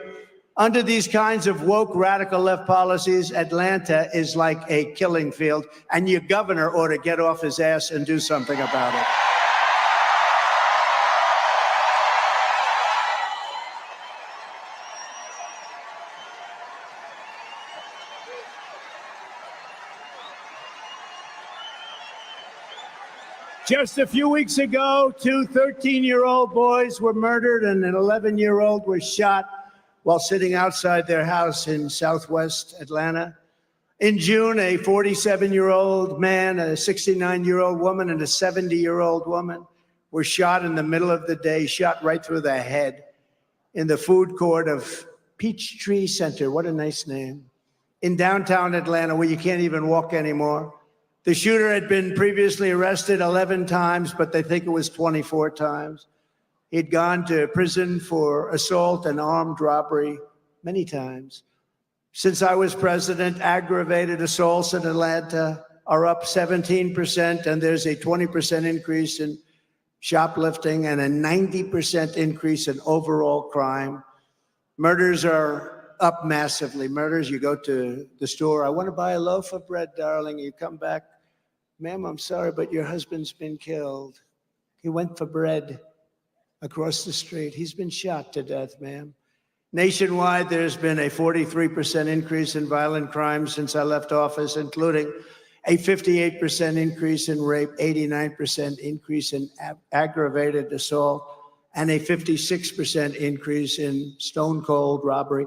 Under these kinds of woke radical left policies, Atlanta is like a killing field, and your governor ought to get off his ass and do something about it. Just a few weeks ago, two 13-year-old boys were murdered and an 11-year-old was shot while sitting outside their house in southwest Atlanta. In June, a 47-year-old man, a 69-year-old woman, and a 70-year-old woman were shot in the middle of the day, shot right through the head in the food court of Peachtree Center. What a nice name. In downtown Atlanta, where you can't even walk anymore. The shooter had been previously arrested 11 times, but they think it was 24 times. He'd gone to prison for assault and armed robbery many times. Since I was president, aggravated assaults in Atlanta are up 17%, and there's a 20% increase in shoplifting and a 90% increase in overall crime. Murders are up massively. Murders, you go to the store, I want to buy a loaf of bread, darling. You come back, ma'am, I'm sorry, but your husband's been killed. He went for bread across the street. He's been shot to death, ma'am. Nationwide, there's been a 43% increase in violent crimes since I left office, including a 58% increase in rape, 89% increase in aggravated assault, and a 56% increase in stone cold robbery.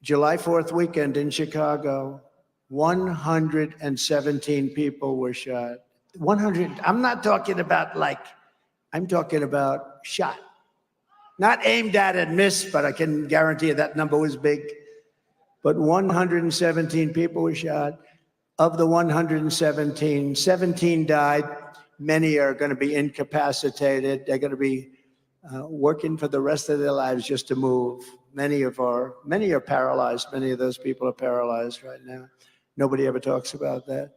July 4th weekend in Chicago, 117 people were shot. 100, I'm not talking about I'm talking about shot. Not aimed at and missed, but I can guarantee you that number was big. But 117 people were shot. Of the 117, 17 died. Many are going to be incapacitated. They're going to be working for the rest of their lives just to move. Many are paralyzed. Many of those people are paralyzed right now. Nobody ever talks about that.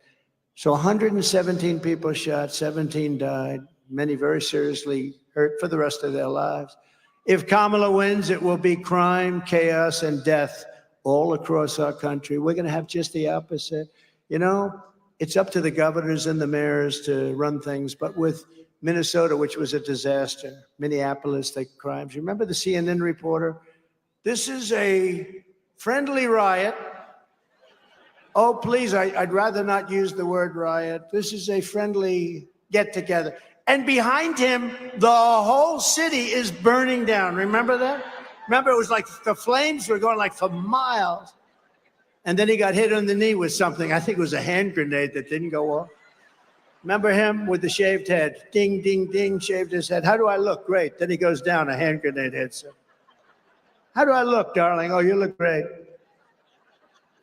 So 117 people shot, 17 died, many very seriously hurt for the rest of their lives. If Kamala wins, it will be crime, chaos, and death all across our country. We're going to have just the opposite. You know, it's up to the governors and the mayors to run things, but with Minnesota, which was a disaster, Minneapolis, the crimes. Remember the CNN reporter? This is a friendly riot. Oh, please, I'd rather not use the word riot. This is a friendly get-together. And behind him, the whole city is burning down. Remember that? Remember, it was like the flames were going like for miles. And then he got hit on the knee with something. I think it was a hand grenade that didn't go off. Remember him with the shaved head? Ding, ding, ding, shaved his head. How do I look? Great. Then he goes down, a hand grenade hits him. How do I look, darling? Oh, you look great.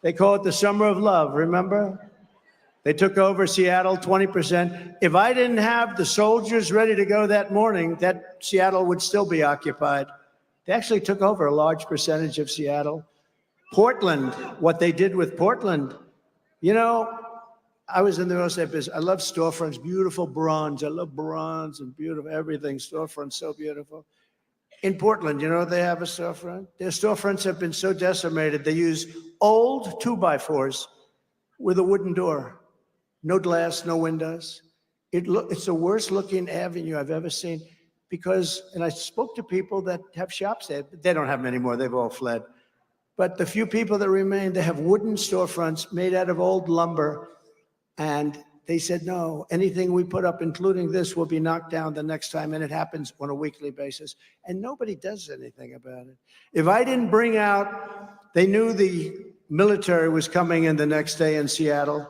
They call it the summer of love, remember? They took over Seattle, 20%. If I didn't have the soldiers ready to go that morning, that Seattle would still be occupied. They actually took over a large percentage of Seattle. Portland, what they did with Portland, you know, I was in the real estate business. I love storefronts, beautiful bronze. I love bronze and beautiful everything. Storefronts, so beautiful. In Portland, you know, they have a storefront. Their storefronts have been so decimated. They use old 2x4s with a wooden door. No glass, no windows. It's the worst looking avenue I've ever seen because, and I spoke to people that have shops there. They don't have them anymore. They've all fled. But the few people that remain, they have wooden storefronts made out of old lumber. And they said, no, anything we put up, including this, will be knocked down the next time. And it happens on a weekly basis. And nobody does anything about it. If I didn't bring out, they knew the military was coming in the next day in Seattle.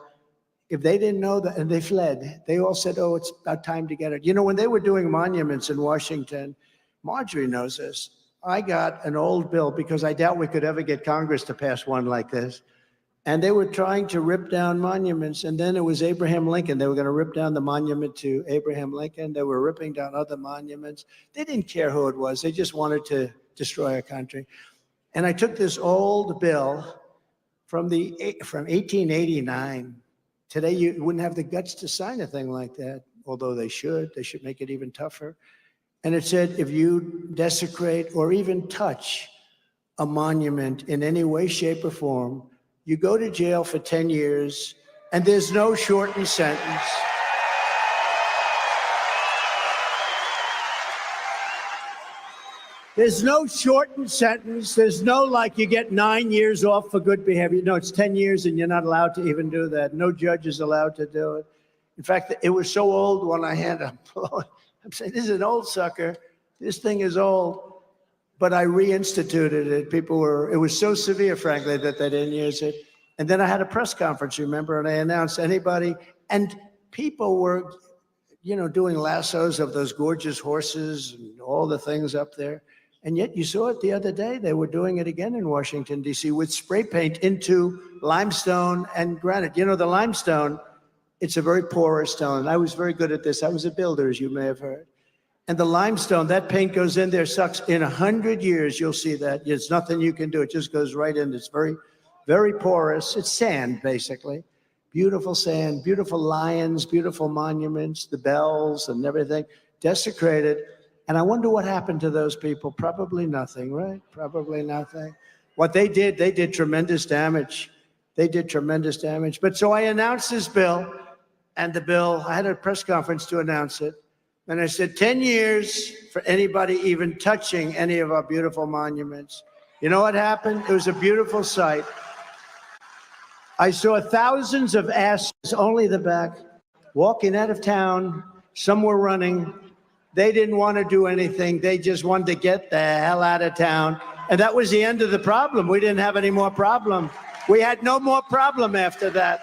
If they didn't know that, and they fled, they all said, oh, it's about time to get it. You know, when they were doing monuments in Washington, Marjorie knows this. I got an old bill because I doubt we could ever get Congress to pass one like this. And they were trying to rip down monuments. And then it was Abraham Lincoln. They were going to rip down the monument to Abraham Lincoln. They were ripping down other monuments. They didn't care who it was. They just wanted to destroy our country. And I took this old bill from 1889. Today, you wouldn't have the guts to sign a thing like that, although they should. They should make it even tougher. And it said, if you desecrate or even touch a monument in any way, shape, or form, you go to jail for 10 years, and there's no shortened sentence. There's no shortened sentence. There's no like you get 9 years off for good behavior. No, it's 10 years, and you're not allowed to even do that. No judge is allowed to do it. In fact, it was so old when I had a I'm saying, this is an old sucker. This thing is old. But I reinstituted it. It was so severe, frankly, that they didn't use it. And then I had a press conference, remember, and I announced anybody, and people were, doing lassos of those gorgeous horses and all the things up there. And yet you saw it the other day. They were doing it again in Washington, D.C. with spray paint into limestone and granite. The limestone, it's a very porous stone. I was very good at this. I was a builder, as you may have heard. And the limestone, that paint goes in there, sucks. In 100 years, you'll see that. There's nothing you can do. It just goes right in. It's very, very porous. It's sand, basically. Beautiful sand, beautiful lions, beautiful monuments, the bells and everything, desecrated. And I wonder what happened to those people. Probably nothing, right? Probably nothing. What they did tremendous damage. They did tremendous damage. But so I announced this bill, and the bill, I had a press conference to announce it. And I said, 10 years for anybody even touching any of our beautiful monuments. You know what happened? It was a beautiful sight. I saw thousands of asses, only the back, walking out of town. Some were running. They didn't want to do anything. They just wanted to get the hell out of town. And that was the end of the problem. We didn't have any more problem. We had no more problem after that.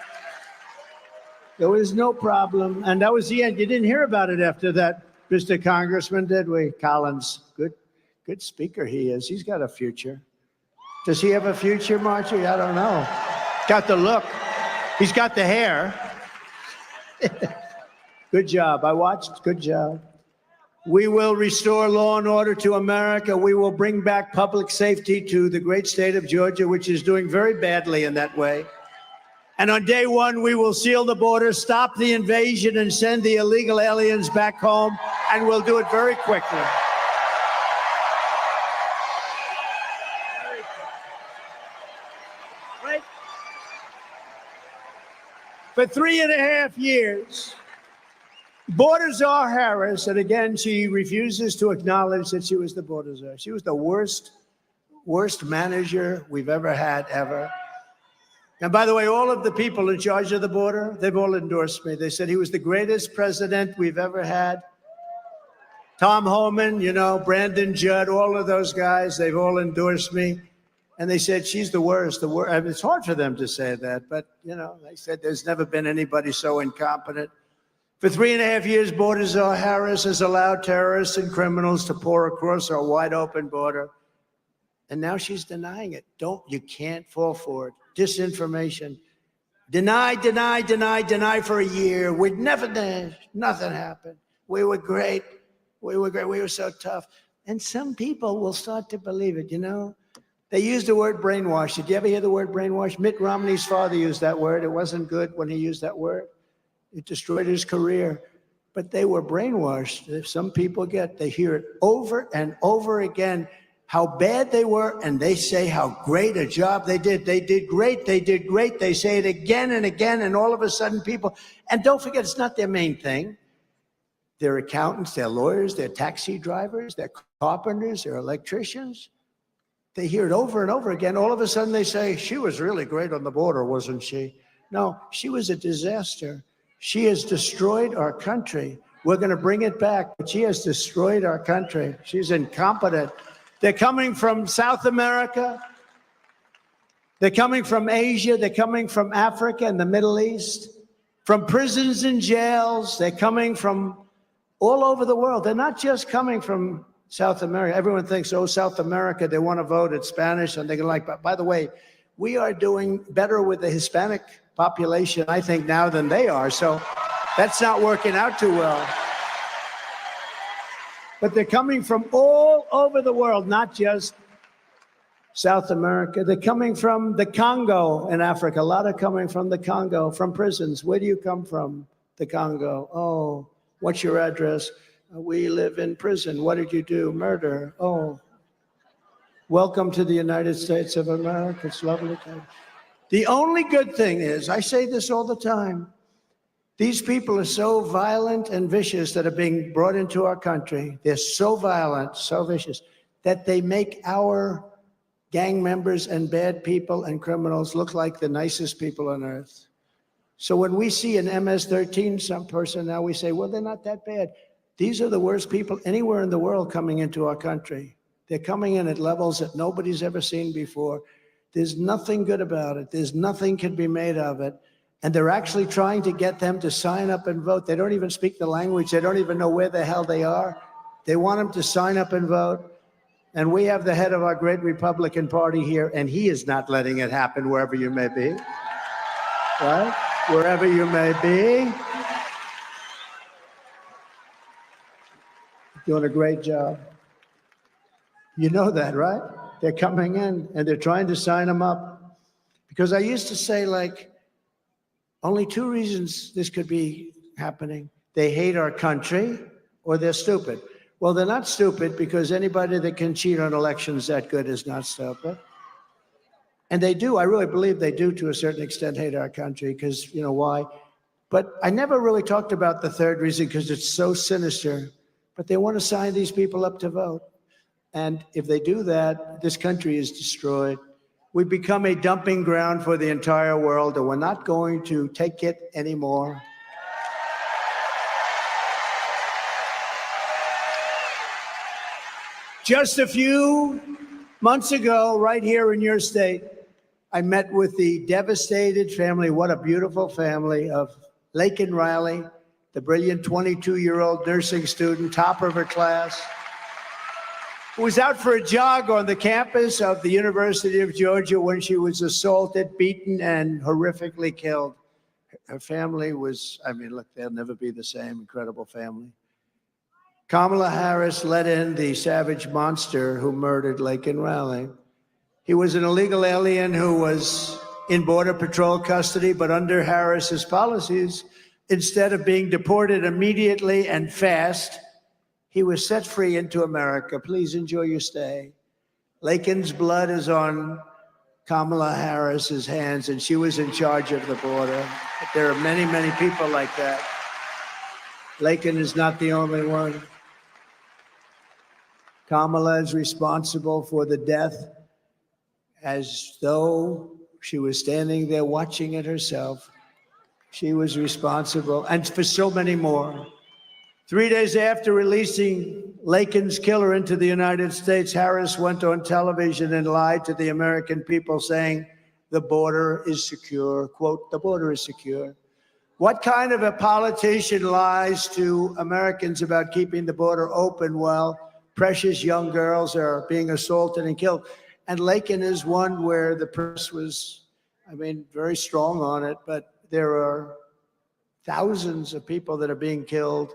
There was no problem. And that was the end. You didn't hear about it after that, Mr. Congressman, did we? Collins, good speaker he is. He's got a future. Does he have a future, Marjorie? I don't know. Got the look. He's got the hair. Good job. I watched. Good job. We will restore law and order to America. We will bring back public safety to the great state of Georgia, which is doing very badly in that way. And on day one, we will seal the border, stop the invasion, and send the illegal aliens back home. And we'll do it very quickly. Right? For 3.5 years, Border Czar Harris, and again, she refuses to acknowledge that she was the border czar. She was the worst manager we've ever had, ever. And by the way, all of the people in charge of the border, they've all endorsed me. They said he was the greatest president we've ever had. Tom Homan, Brandon Judd, all of those guys, they've all endorsed me. And they said, she's the worst, the worst. I mean, it's hard for them to say that, but, they said there's never been anybody so incompetent. For 3.5 years, Border Czar Harris has allowed terrorists and criminals to pour across our wide open border. And now she's denying it. You can't fall for it. Disinformation. Deny for a year. We'd never did. Nothing happened. We were great. We were so tough. And some people will start to believe it, They use the word brainwash. Did you ever hear the word brainwash? Mitt Romney's father used that word. It wasn't good when he used that word. It destroyed his career. But they were brainwashed. If some people they hear it over and over again, how bad they were, and they say how great a job they did. They did great. They did great. They say it again and again, and all of a sudden people, and don't forget, it's not their main thing. They're accountants, they're lawyers, they're taxi drivers, they're carpenters, they're electricians. They hear it over and over again. All of a sudden they say, she was really great on the border, wasn't she? No, she was a disaster. She has destroyed our country. We're going to bring it back, but she has destroyed our country. She's incompetent. They're coming from South America. They're coming from Asia. They're coming from Africa and the Middle East, from prisons and jails. They're coming from all over the world. They're not just coming from South America. Everyone thinks, South America, they want to vote in Spanish and they're going to by the way, we are doing better with the Hispanic population, I think, now than they are. So that's not working out too well. But they're coming from all over the world, not just South America. They're coming from the Congo in Africa. A lot are coming from the Congo, from prisons. Where do you come from? The Congo. Oh, what's your address? We live in prison. What did you do? Murder. Oh, welcome to the United States of America. It's lovely to you. The only good thing is, I say this all the time, these people are so violent and vicious that are being brought into our country. They're so violent, so vicious, that they make our gang members and bad people and criminals look like the nicest people on earth. So when we see an MS-13 some person now, we say, well, they're not that bad. These are the worst people anywhere in the world coming into our country. They're coming in at levels that nobody's ever seen before. There's nothing good about it. There's nothing can be made of it. And they're actually trying to get them to sign up and vote. They don't even speak the language. They don't even know where the hell they are. They want them to sign up and vote. And we have the head of our great Republican Party here, and he is not letting it happen wherever you may be. Right? Wherever you may be. Doing a great job. You know that, right? They're coming in and they're trying to sign them up. Because I used to say, like, only two reasons this could be happening. They hate our country or they're stupid. Well, they're not stupid because anybody that can cheat on elections that good is not stupid. And they do, I really believe they do to a certain extent hate our country because, you know why? But I never really talked about the third reason because it's so sinister. But they want to sign these people up to vote. And if they do that, this country is destroyed. We become a dumping ground for the entire world, and we're not going to take it anymore. Just a few months ago, right here in your state, I met with the devastated family, what a beautiful family, of Laken Riley, the brilliant 22-year-old nursing student, top of her class, who was out for a jog on the campus of the University of Georgia when she was assaulted, beaten, and horrifically killed. Her family was, I mean, look, they'll never be the same. Incredible family. Kamala Harris let in the savage monster who murdered Laken Riley. He was an illegal alien who was in Border Patrol custody, but under Harris's policies, instead of being deported immediately and fast, he was set free into America. Please enjoy your stay. Laken's blood is on Kamala Harris's hands, and she was in charge of the border. But there are many, many people like that. Laken is not the only one. Kamala is responsible for the death as though she was standing there watching it herself. She was responsible, and for so many more. 3 days after releasing Laken's killer into the United States, Harris went on television and lied to the American people saying the border is secure. Quote, the border is secure. What kind of a politician lies to Americans about keeping the border open while precious young girls are being assaulted and killed? And Laken is one where the press was, I mean, very strong on it, but there are thousands of people that are being killed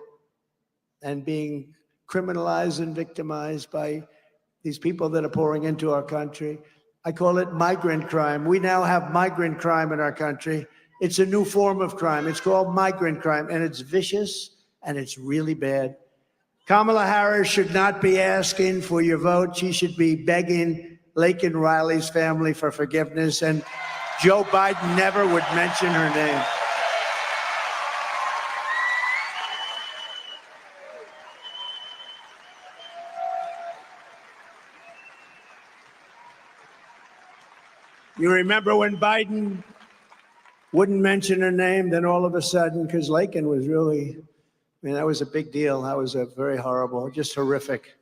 and being criminalized and victimized by these people that are pouring into our country. I call it migrant crime. We now have migrant crime in our country. It's a new form of crime. It's called migrant crime, and it's vicious, and it's really bad. Kamala Harris should not be asking for your vote. She should be begging Laken Riley's family for forgiveness, and Joe Biden never would mention her name. You remember when Biden wouldn't mention her name, then all of a sudden, because Laken was really, I mean, that was a big deal. That was a very horrible, just horrific.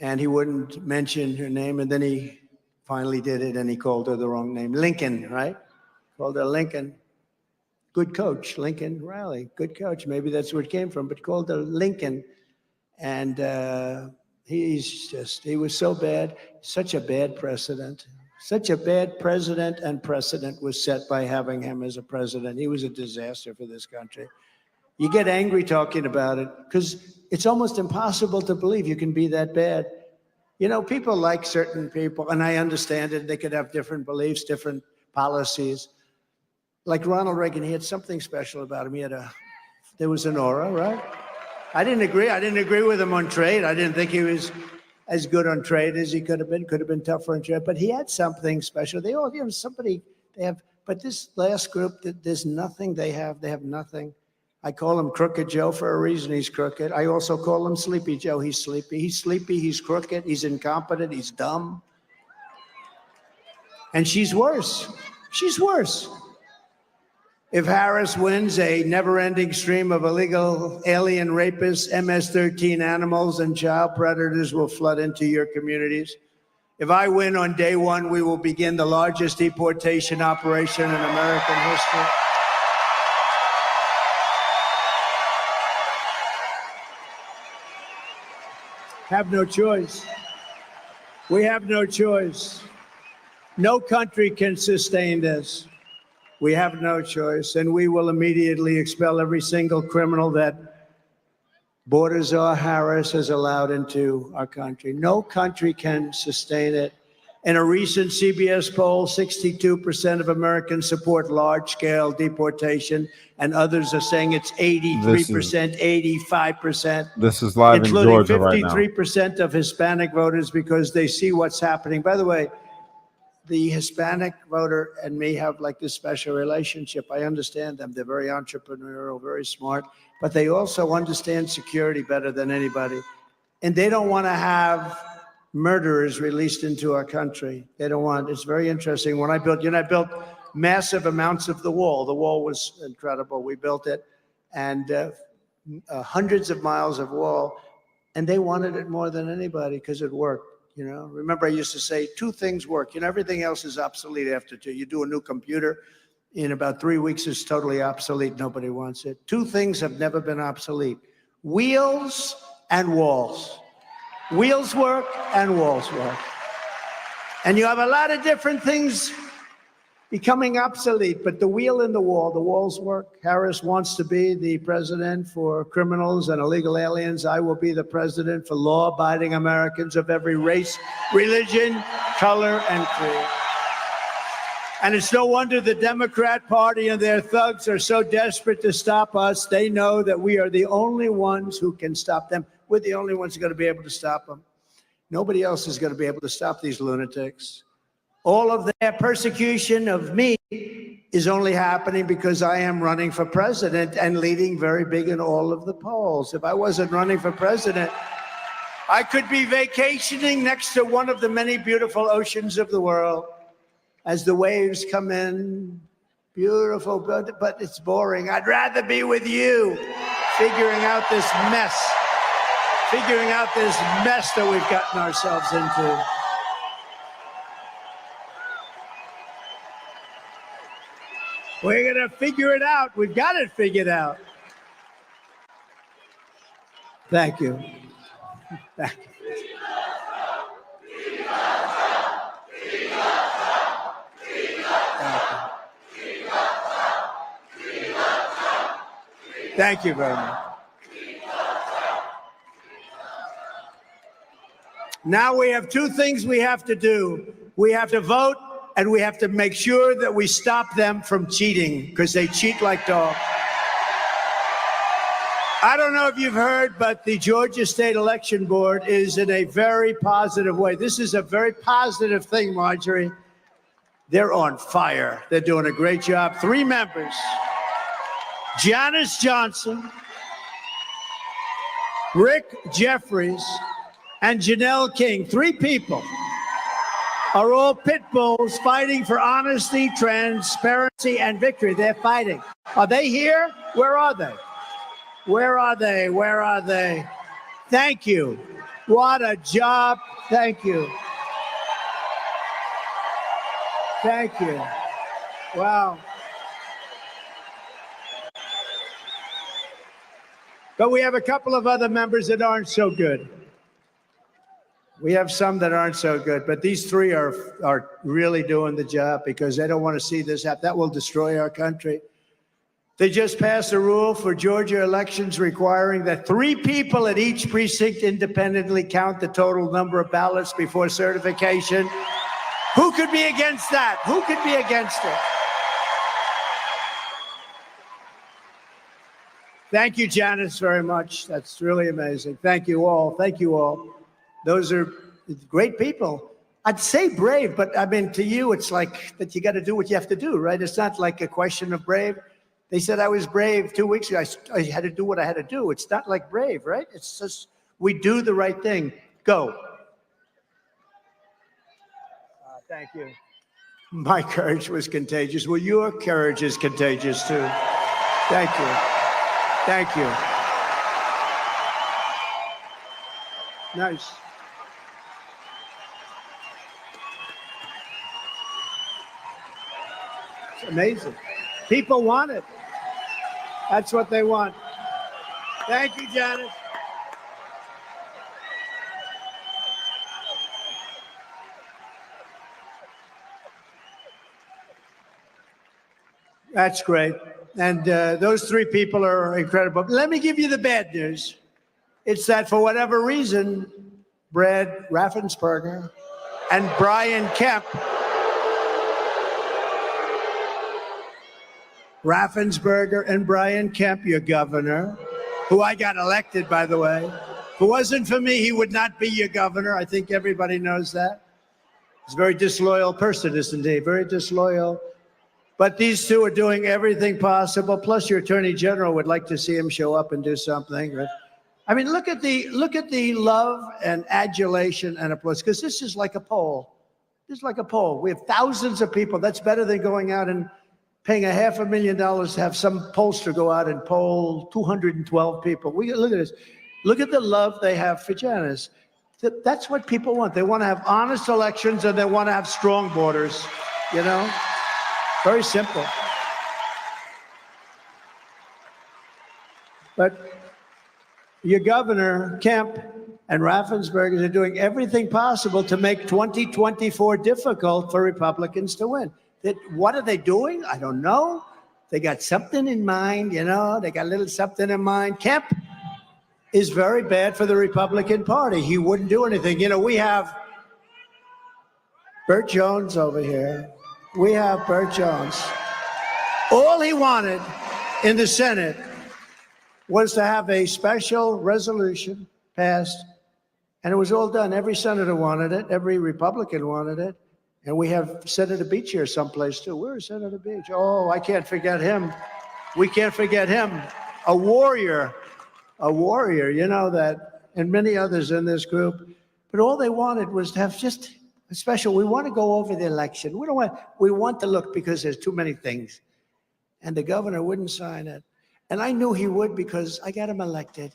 And he wouldn't mention her name, and then he finally did it, and he called her the wrong name. Lincoln, right? Called her Lincoln. Good coach, Lincoln Riley. Good coach. Maybe that's where it came from, but called her Lincoln. And he was so bad, such a bad precedent. Such a bad president, and precedent was set by having him as a president. He was a disaster for this country. You get angry talking about it because it's almost impossible to believe you can be that bad. You know, people like certain people, and I understand it. They could have different beliefs, different policies. Like Ronald Reagan, he had something special about him. There was an aura, right? I didn't agree with him on trade. I didn't think he was as good on trade as he could have been tougher on trade, but he had something special. They all, but this last group, there's nothing they have nothing. I call him Crooked Joe for a reason. He's crooked. I also call him Sleepy Joe. He's sleepy, he's crooked, he's incompetent, he's dumb. And she's worse. She's worse. If Harris wins, a never-ending stream of illegal alien rapists, MS-13 animals, and child predators will flood into your communities. If I win on day one, we will begin the largest deportation operation in American history. Have no choice. We have no choice. No country can sustain this. We have no choice, and we will immediately expel every single criminal that Baltazar Harris has allowed into our country. No country can sustain it. In a recent CBS poll, 62% of Americans support large-scale deportation, and others are saying it's 83%, 85%. This is live in Georgia right now. Including 53% of Hispanic voters, because they see what's happening. By the way, the Hispanic voter and me have like this special relationship. I understand them. They're very entrepreneurial, very smart, but they also understand security better than anybody. And they don't want to have murderers released into our country. They don't want, it's very interesting. When I built, I built massive amounts of the wall. The wall was incredible. We built it, and hundreds of miles of wall, and they wanted it more than anybody because it worked. Remember I used to say two things work. Everything else is obsolete after two. You do a new computer, in about 3 weeks it's totally obsolete. Nobody wants it. Two things have never been obsolete: wheels and walls. Wheels work and walls work. And you have a lot of different things becoming obsolete, but the wheel and the walls work. Harris wants to be the president for criminals and illegal aliens. I will be the president for law-abiding Americans of every race, religion, color, and creed. And it's no wonder the Democrat Party and their thugs are so desperate to stop us. They know that we are the only ones who can stop them. We're the only ones who are going to be able to stop them. Nobody else is going to be able to stop these lunatics. All of their persecution of me is only happening because I am running for president and leading very big in all of the polls. If I wasn't running for president, I could be vacationing next to one of the many beautiful oceans of the world as the waves come in. Beautiful, but it's boring. I'd rather be with you, figuring out this mess that we've gotten ourselves into. We're going to figure it out. We've got it figured out. Thank you. Thank you. Thank you very much. Now we have two things we have to do. We have to vote, and we have to make sure that we stop them from cheating, because they cheat like dogs. I don't know if you've heard, but the Georgia State Election Board is in a very positive way. This is a very positive thing, Marjorie. They're on fire. They're doing a great job. 3 members: Janice Johnson, Rick Jeffries, and Janelle King. 3 people are all pit bulls fighting for honesty, transparency, and victory. They're fighting. Are they here? Where are they? Where are they? Where are they? Thank you. What a job. Thank you. Thank you. Wow. But we have a couple of other members that aren't so good. We have some that aren't so good, but these 3 are really doing the job because they don't want to see this happen. That will destroy our country. They just passed a rule for Georgia elections requiring that 3 people at each precinct independently count the total number of ballots before certification. Who could be against that? Who could be against it? Thank you, Janice, very much. That's really amazing. Thank you all. Thank you all. Those are great people. I'd say brave, but I mean, to you, it's like that you got to do what you have to do, right? It's not like a question of brave. They said I was brave 2 weeks ago. I had to do what I had to do. It's not like brave, right? It's just we do the right thing. Go. Thank you. My courage was contagious. Well, your courage is contagious too. Thank you. Thank you. Nice. It's amazing. People want it. That's what they want. Thank you, Janet. That's great. And those three people are incredible. Let me give you the bad news. It's that for whatever reason, Brad Raffensperger and Brian Kemp, your governor, who I got elected, by the way. If it wasn't for me, he would not be your governor. I think everybody knows that. He's a very disloyal person, isn't he? Very disloyal. But these two are doing everything possible. Plus, your attorney general would like to see him show up and do something. Right? I mean, look at the love and adulation and applause, because this is like a poll. This is like a poll. We have thousands of people. That's better than going out and paying $500,000 to have some pollster go out and poll 212 people. Look at this. Look at the love they have for Janice. That's what people want. They want to have honest elections, and they want to have strong borders, you know? Very simple. But your governor, Kemp, and Raffensperger are doing everything possible to make 2024 difficult for Republicans to win. What are they doing? I don't know. They got something in mind, you know? They got a little something in mind. Kemp is very bad for the Republican Party. He wouldn't do anything. You know, we have Burt Jones over here. We have Burt Jones. All he wanted in the Senate was to have a special resolution passed, and it was all done. Every senator wanted it. Every Republican wanted it. And we have Senator Beach here someplace, too. Where is Senator Beach? Oh, I can't forget him. We can't forget him. A warrior, you know that, and many others in this group. But all they wanted was to have just special. We want to go over the election. We want to look, because there's too many things. And the governor wouldn't sign it. And I knew he would, because I got him elected.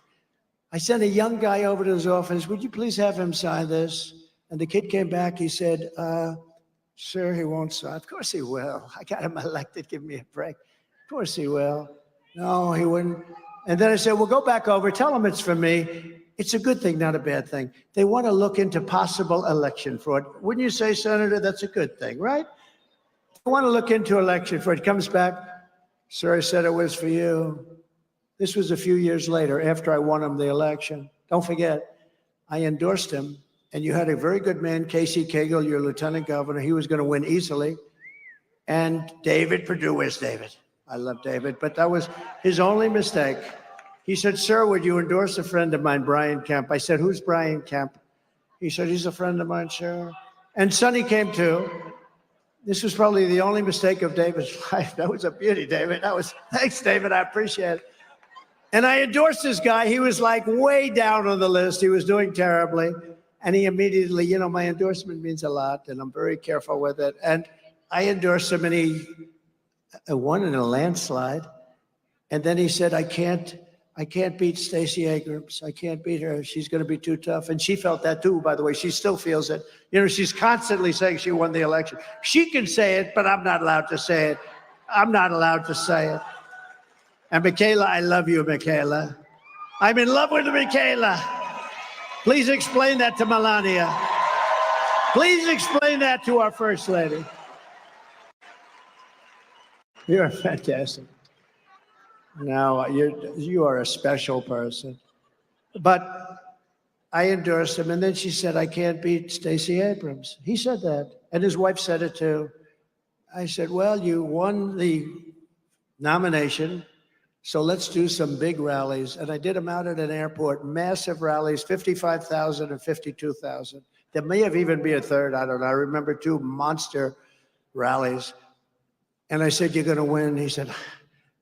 I sent a young guy over to his office. Would you please have him sign this? And the kid came back. He said, sir, he won't sign. Of course he will. I got him elected. Give me a break. Of course he will. No, he wouldn't. And then I said, well, go back over. Tell him it's for me. It's a good thing, not a bad thing. They want to look into possible election fraud. Wouldn't you say, Senator, that's a good thing, right? They want to look into election fraud. It comes back, sir, I said it was for you. This was a few years later, after I won him the election. Don't forget, I endorsed him, and you had a very good man, Casey Cagle, your lieutenant governor. He was going to win easily. And David Perdue, where's David? I love David, but that was his only mistake. He said, sir, would you endorse a friend of mine, Brian Kemp? I said, who's Brian Kemp? He said, he's a friend of mine, sir. And Sonny came too. This was probably the only mistake of David's life. That was a beauty, David. Thanks, David. I appreciate it. And I endorsed this guy. He was like way down on the list. He was doing terribly. And he immediately, you know, my endorsement means a lot, and I'm very careful with it. And I endorsed him, and he won in a landslide. And then he said, I can't beat Stacey Abrams. I can't beat her. She's going to be too tough. And she felt that too, by the way. She still feels it. You know, she's constantly saying she won the election. She can say it, but I'm not allowed to say it. I'm not allowed to say it. And Michaela, I love you, Michaela. I'm in love with Michaela. Please explain that to Melania. Please explain that to our First Lady. You're fantastic. No, you are a special person. But I endorsed him, and then she said, I can't beat Stacey Abrams. He said that, and his wife said it too. I said, well, you won the nomination, so let's do some big rallies. And I did them out at an airport, massive rallies, 55,000 and 52,000. There may have even been a third, I don't know. I remember 2 monster rallies. And I said, you're going to win. He said,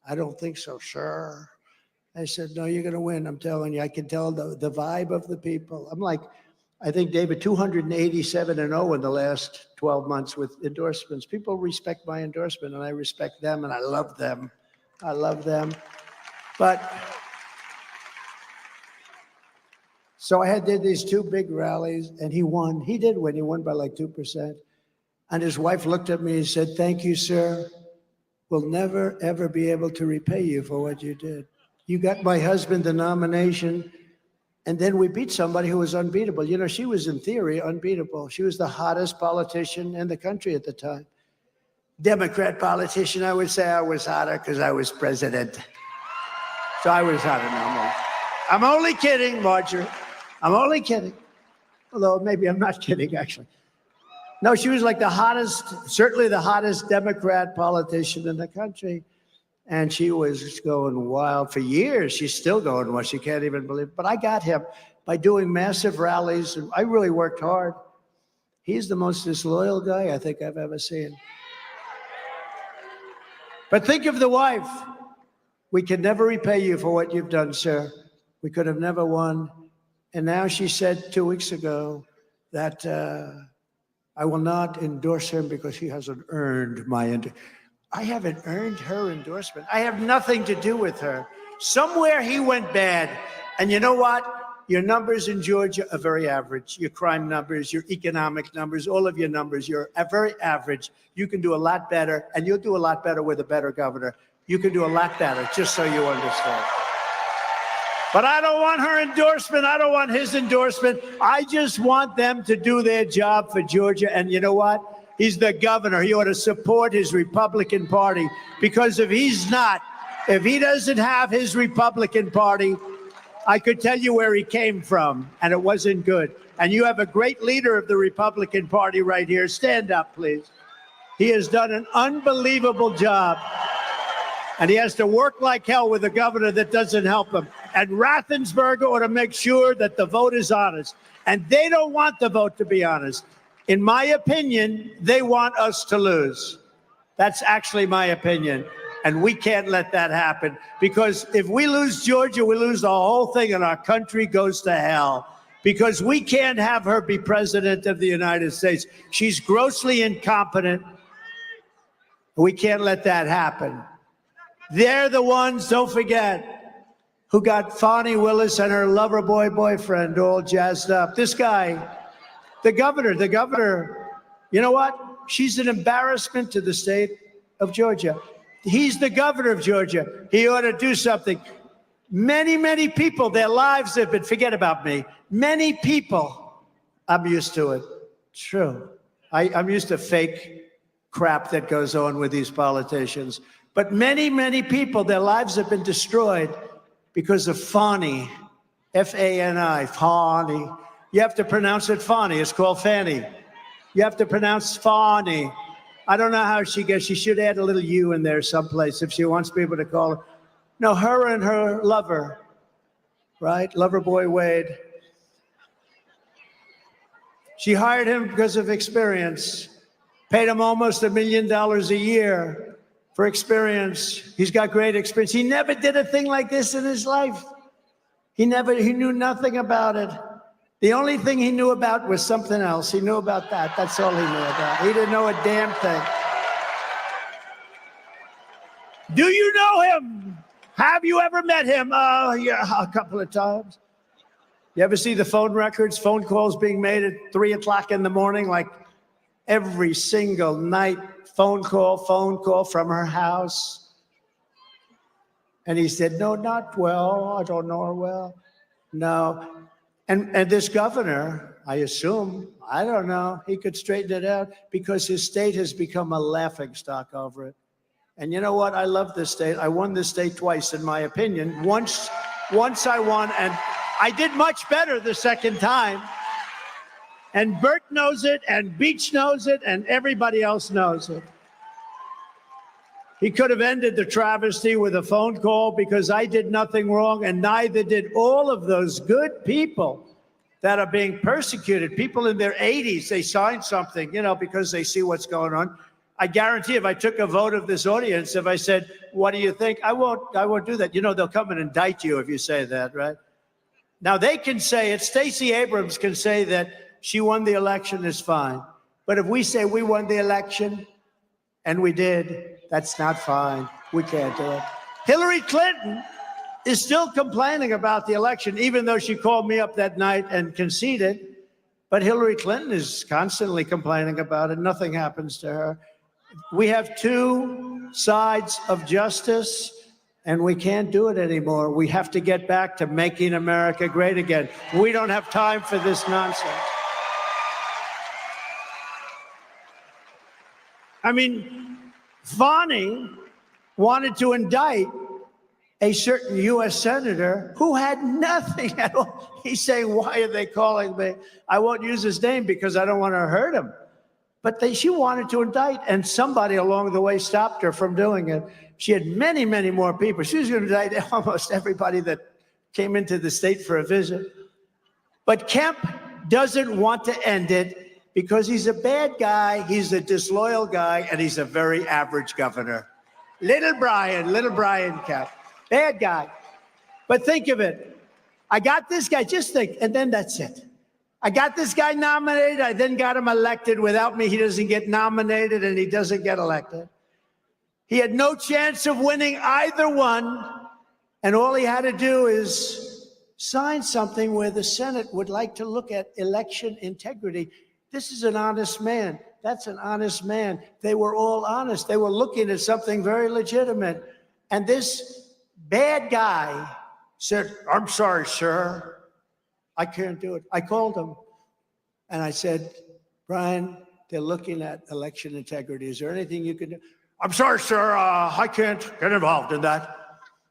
I don't think so, sir. I said, no, you're going to win. I'm telling you, I can tell the vibe of the people. I'm like, I think, David, 287-0 in the last 12 months with endorsements. People respect my endorsement, and I respect them, and I love them. I love them. But so I did these two big rallies, and he won. He did win. He won by like 2%. And his wife looked at me and said, "Thank you, sir. We'll never, ever be able to repay you for what you did. You got my husband the nomination, and then we beat somebody who was unbeatable." You know, she was, in theory, unbeatable. She was the hottest politician in the country at the time. Democrat politician, I would say I was hotter because I was president. So I was hotter than I'm only kidding, Marjorie. I'm only kidding. Although maybe I'm not kidding, actually. No, she was like the hottest, certainly the hottest Democrat politician in the country. And she was going wild for years. She's still going wild. She can't even believe it. But I got him by doing massive rallies. And I really worked hard. He's the most disloyal guy I think I've ever seen. But think of the wife. "We can never repay you for what you've done, sir. We could have never won." And now she said 2 weeks ago that I will not endorse him because he hasn't earned my endorsement. I haven't earned her endorsement. I have nothing to do with her. Somewhere he went bad. And you know what? Your numbers in Georgia are very average. Your crime numbers, your economic numbers, all of your numbers, you're very average. You can do a lot better, and you'll do a lot better with a better governor. You can do a lot better, just so you understand. But I don't want her endorsement. I don't want his endorsement. I just want them to do their job for Georgia. And you know what? He's the governor. He ought to support his Republican Party, because if he doesn't have his Republican Party, I could tell you where he came from, and it wasn't good. And you have a great leader of the Republican Party right here. Stand up, please. He has done an unbelievable job. And he has to work like hell with a governor that doesn't help him. And Raffensperger ought to make sure that the vote is honest. And they don't want the vote to be honest. In my opinion, they want us to lose. That's actually my opinion. And we can't let that happen. Because if we lose Georgia, we lose the whole thing, and our country goes to hell. Because we can't have her be president of the United States. She's grossly incompetent. We can't let that happen. They're the ones, don't forget, who got Fonnie Willis and her lover boy boyfriend all jazzed up. This guy, the governor, you know what? She's an embarrassment to the state of Georgia. He's the governor of Georgia. He ought to do something. Many, many people, their lives have been, forget about me, many people, I'm used to it. True. I'm used to fake crap that goes on with these politicians. But many, many people, their lives have been destroyed because of Fonnie, F-A-N-I, Fonnie. You have to pronounce it Fonnie. It's called Fanny. You have to pronounce Fonnie. I don't know how she gets. She should add a little U in there someplace if she wants people to call her. No, her and her lover, right? Lover boy Wade. She hired him because of experience. Paid him almost $1 million a year. For experience. He's got great experience. He never did a thing like this in his life. He knew nothing about it. The only thing he knew about was something else. He knew about that. That's all he knew about. He didn't know a damn thing. Do you know him? Have you ever met him? Yeah, a couple of times. You ever see the phone records, phone calls being made at 3 o'clock in the morning, like every single night? Phone call from her house. And he said, "No, not well. I don't know her well." No. And this governor, I assume, I don't know, he could straighten it out because his state has become a laughingstock over it. And you know what? I love this state. I won this state twice, in my opinion. Once I won, and I did much better the second time. And Bert knows it, and Beach knows it, and everybody else knows it. He could have ended the travesty with a phone call because I did nothing wrong, and neither did all of those good people that are being persecuted. People in their 80s, they signed something, you know, because they see what's going on. I guarantee if I took a vote of this audience, if I said, "What do you think?" I won't do that. You know, they'll come and indict you if you say that, right? Now, they can say it. Stacey Abrams can say that she won the election is fine. But if we say we won the election, and we did, that's not fine. We can't do it. Hillary Clinton is still complaining about the election, even though she called me up that night and conceded. But Hillary Clinton is constantly complaining about it. Nothing happens to her. We have two sides of justice, and we can't do it anymore. We have to get back to making America great again. We don't have time for this nonsense. I mean, Fani wanted to indict a certain U.S. senator who had nothing at all. He's saying, why are they calling me? I won't use his name because I don't want to hurt him. But she wanted to indict, and somebody along the way stopped her from doing it. She had many, many more people. She was going to indict almost everybody that came into the state for a visit. But Kemp doesn't want to end it because he's a bad guy, he's a disloyal guy, and he's a very average governor. Little Brian Kemp. Bad guy. But think of it. I got this guy, just think, and then that's it. I got this guy nominated. I then got him elected. Without me, he doesn't get nominated and he doesn't get elected. He had no chance of winning either one. And all he had to do is sign something where the Senate would like to look at election integrity. This is an honest man. That's an honest man. They were all honest. They were looking at something very legitimate. And this bad guy said, I'm sorry, sir. I can't do it. I called him and I said, Brian, they're looking at election integrity. Is there anything you can do? I'm sorry, sir. I can't get involved in that.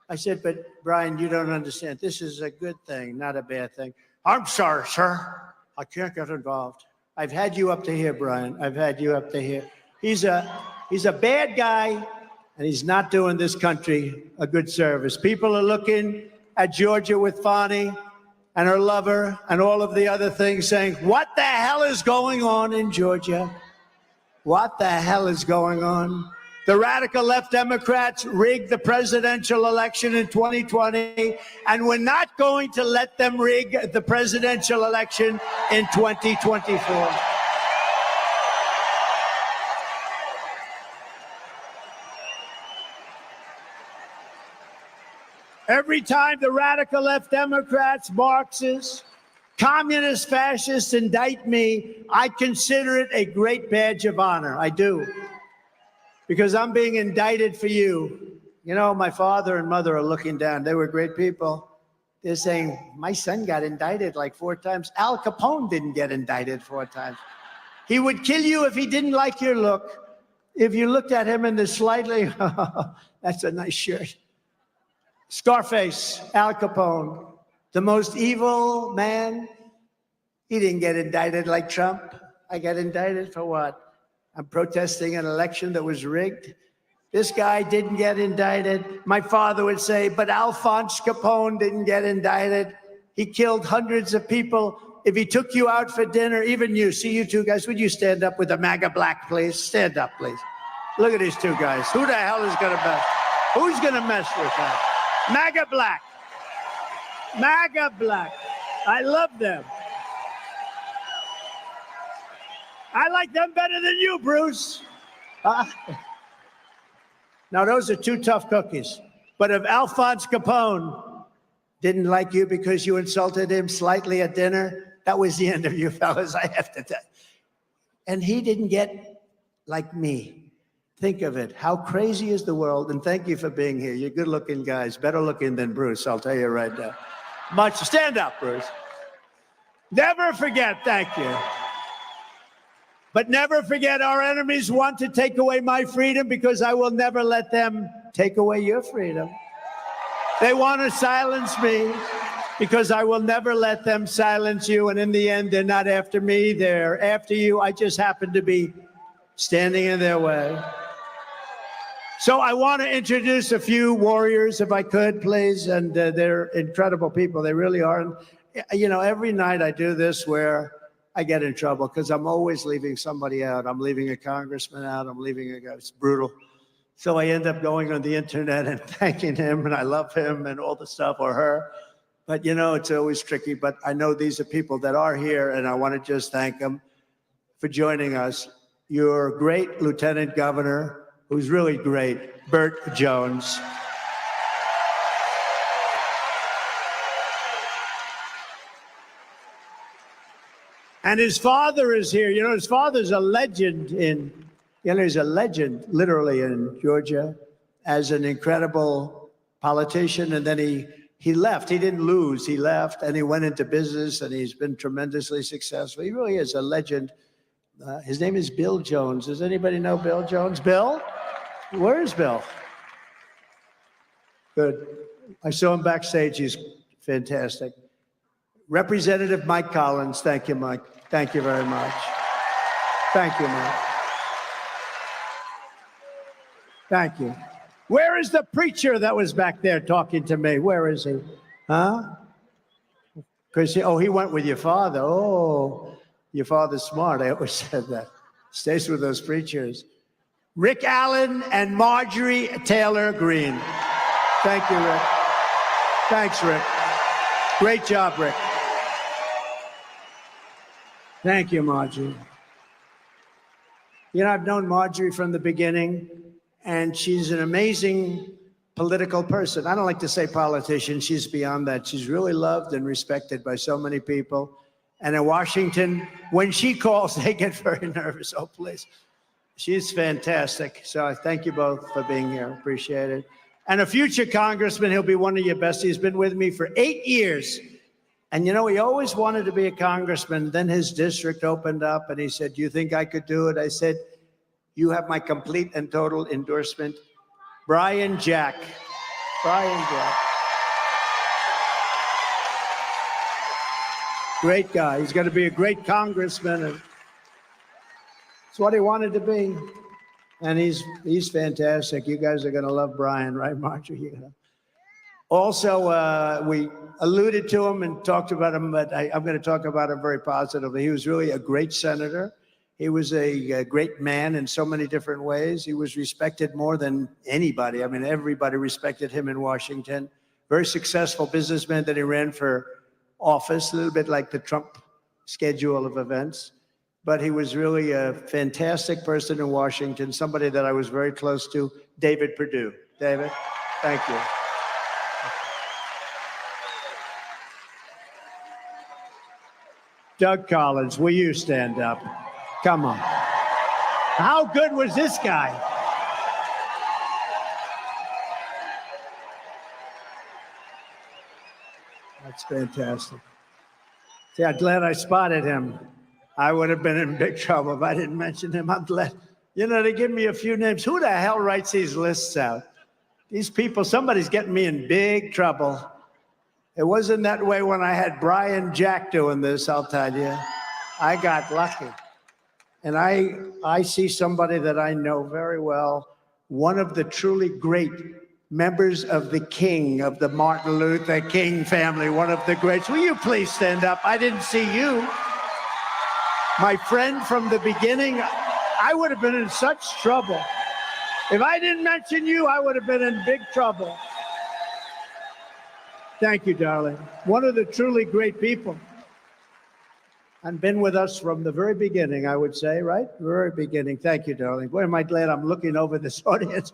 I said, but Brian, you don't understand. This is a good thing, not a bad thing. I'm sorry, sir. I can't get involved. I've had you up to here, Brian. I've had you up to here. He's a bad guy. And he's not doing this country a good service. People are looking at Georgia with Fani and her lover and all of the other things saying, what the hell is going on in Georgia? What the hell is going on? The radical left Democrats rigged the presidential election in 2020, and we're not going to let them rig the presidential election in 2024. Every time the radical left Democrats, Marxists, communist fascists indict me, I consider it a great badge of honor. I do. Because I'm being indicted for you. You know, my father and mother are looking down. They were great people. They're saying, my son got indicted like 4 times. Al Capone didn't get indicted 4 times. He would kill you if he didn't like your look. If you looked at him in the slightly, that's a nice shirt. Scarface, Al Capone, the most evil man. He didn't get indicted like Trump. I got indicted for what? I'm protesting an election that was rigged. This guy didn't get indicted. My father would say, but Alphonse Capone didn't get indicted. He killed hundreds of people. If he took you out for dinner, even you, see you two guys, would you stand up with a MAGA black, please? Stand up, please. Look at these two guys. Who the hell is going to mess? Who's going to mess with that? MAGA black. MAGA black. I love them. I like them better than you, Bruce. Now, those are 2 tough cookies. But if Alphonse Capone didn't like you because you insulted him slightly at dinner, that was the end of you fellas, I have to tell you. And he didn't get like me. Think of it. How crazy is the world? And thank you for being here. You're good-looking guys. Better looking than Bruce, I'll tell you right now. Much. Stand up, Bruce. Never forget, thank you. But never forget, our enemies want to take away my freedom because I will never let them take away your freedom. They want to silence me because I will never let them silence you. And in the end, they're not after me. They're after you. I just happen to be standing in their way. So I want to introduce a few warriors, if I could, please. And they're incredible people. They really are. And, you know, every night I do this where I get in trouble because I'm always leaving somebody out. I'm leaving a congressman out. I'm leaving a guy. It's brutal. So I end up going on the internet and thanking him, and I love him and all the stuff, or her. But you know, it's always tricky. But I know these are people that are here, and I want to just thank them for joining us. Your great Lieutenant Governor, who's really great, Burt Jones. And his father is here. You know, his father's a legend he's a legend literally in Georgia as an incredible politician. And then he left. He didn't lose. He left and he went into business and he's been tremendously successful. He really is a legend. His name is Bill Jones. Does anybody know Bill Jones? Bill? Where is Bill? Good. I saw him backstage. He's fantastic. Representative Mike Collins. Thank you, Mike. Thank you very much. Thank you, Mike. Thank you. Where is the preacher that was back there talking to me? Where is he? Huh? Because he went with your father. Oh, your father's smart. I always said that. Stays with those preachers. Rick Allen and Marjorie Taylor Greene. Thank you, Rick. Thanks, Rick. Great job, Rick. Thank you, Marjorie. You know, I've known Marjorie from the beginning, and she's an amazing political person. I don't like to say politician. She's beyond that. She's really loved and respected by so many people. And in Washington, when she calls, they get very nervous. Oh, please. She's fantastic. So I thank you both for being here. Appreciate it. And a future congressman, he'll be one of your best. He's been with me for 8 years. And, you know, he always wanted to be a congressman. Then his district opened up and he said, "Do you think I could do it?" I said, "You have my complete and total endorsement." Brian Jack. Brian Jack. Great guy. He's going to be a great congressman. And it's what he wanted to be. And he's fantastic. You guys are going to love Brian, right, Marjorie? You know. Also, we alluded to him and talked about him, but I'm going to talk about him very positively. He was really a great senator. He was a great man in so many different ways. He was respected more than anybody. I mean, everybody respected him in Washington. Very successful businessman that he ran for office, a little bit like the Trump schedule of events. But he was really a fantastic person in Washington, somebody that I was very close to, David Perdue. David, thank you. Doug Collins, will you stand up? Come on. How good was this guy? That's fantastic. See, I'm glad I spotted him. I would have been in big trouble if I didn't mention him. I'm glad. You know, they give me a few names. Who the hell writes these lists out? These people, somebody's getting me in big trouble. It wasn't that way when I had Brian Jack doing this, I'll tell you. I got lucky. And I see somebody that I know very well, one of the truly great members of the Martin Luther King family, one of the greats. Will you please stand up? I didn't see you. My friend from the beginning, I would have been in such trouble. If I didn't mention you, I would have been in big trouble. Thank you, darling. One of the truly great people. And been with us from the very beginning, I would say, right? Very beginning. Thank you, darling. Boy, am I glad I'm looking over this audience.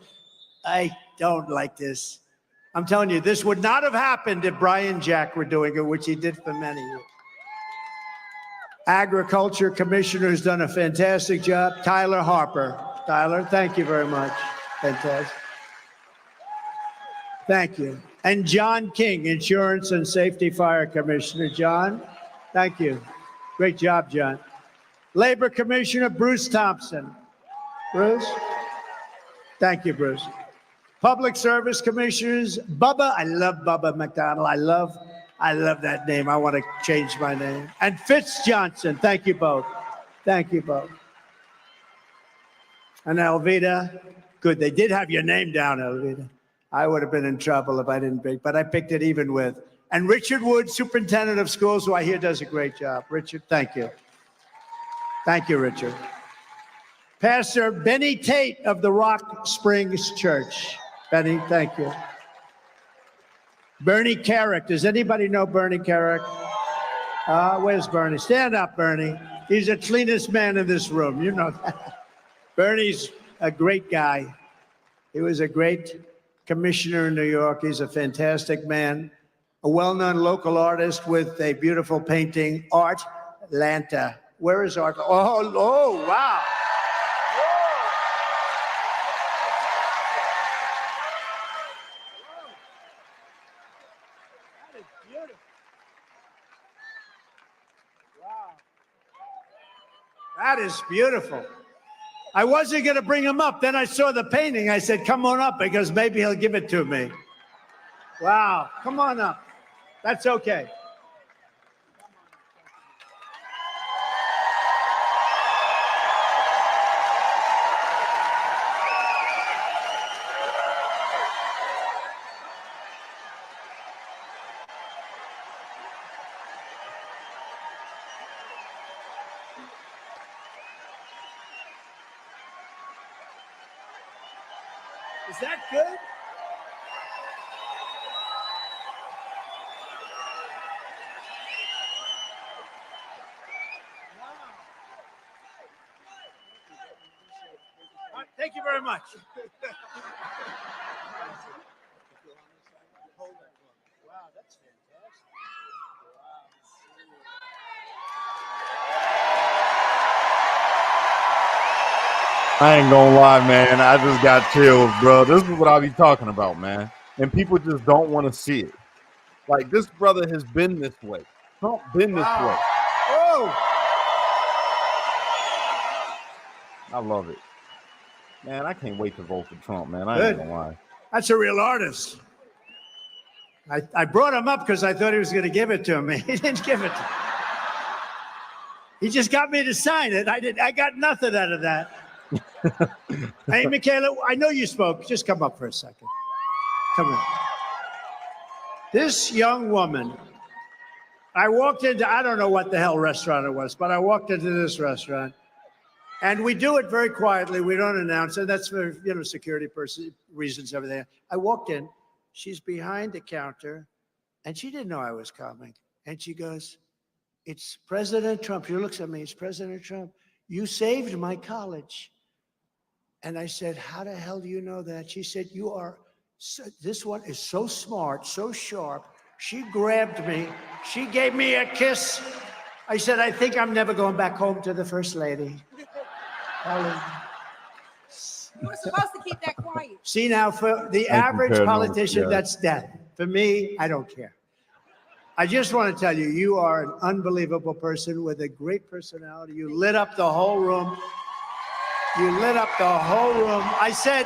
I don't like this. I'm telling you, this would not have happened if Brian Jack were doing it, which he did for many years. Agriculture Commissioner has done a fantastic job. Tyler Harper. Tyler, thank you very much. Fantastic. Thank you. And John King, Insurance and Safety Fire Commissioner. John, thank you. Great job, John. Labor Commissioner Bruce Thompson. Bruce? Thank you, Bruce. Public Service Commissioners, Bubba. I love Bubba McDonald. I love that name. I want to change my name. And Fitz Johnson. Thank you both. Thank you both. And Elvita. Good. They did have your name down, Elvita. I would have been in trouble if I didn't pick, but I picked it even with. And Richard Wood, Superintendent of Schools, who I hear does a great job. Richard, thank you. Thank you, Richard. Pastor Benny Tate of the Rock Springs Church. Benny, thank you. Bernie Carrick. Does anybody know Bernie Carrick? Where's Bernie? Stand up, Bernie. He's the cleanest man in this room. You know that. Bernie's a great guy. He was a great commissioner in New York. He's a fantastic man, a well-known local artist with a beautiful painting, Art Lanta. Where is Art? Oh, wow. That is beautiful. Wow. That is beautiful. I wasn't going to bring him up. Then I saw the painting. I said, come on up, because maybe he'll give it to me. Wow. Come on up. That's okay. Is that good? Thank you very much. Wow, that's fantastic. I ain't gonna lie, man. I just got chills, bro. This is what I be talking about, man. And people just don't want to see it. Like, this brother has been this way. Trump been this way. Whoa! I love it. Man, I can't wait to vote for Trump, man. I ain't gonna lie. That's a real artist. I brought him up because I thought he was going to give it to me. He didn't give it to me. He just got me to sign it. I got nothing out of that. Hey, Michaela, I know you spoke. Just come up for a second. Come on. This young woman, I walked into, I don't know what the hell restaurant it was, but I walked into this restaurant, and we do it very quietly. We don't announce it. That's for, security reasons, everything. I walked in. She's behind the counter, and she didn't know I was coming. And she goes, "It's President Trump." She looks at me. "It's President Trump. You saved my college." And I said, "How the hell do you know that?" She said, "This one is so smart, so sharp." She grabbed me. She gave me a kiss. I said, "I think I'm never going back home to the First Lady." You were supposed to keep that quiet. See, now, for the average politician, that's death. For me, I don't care. I just want to tell you, you are an unbelievable person with a great personality. You lit up the whole room. You lit up the whole room. I said,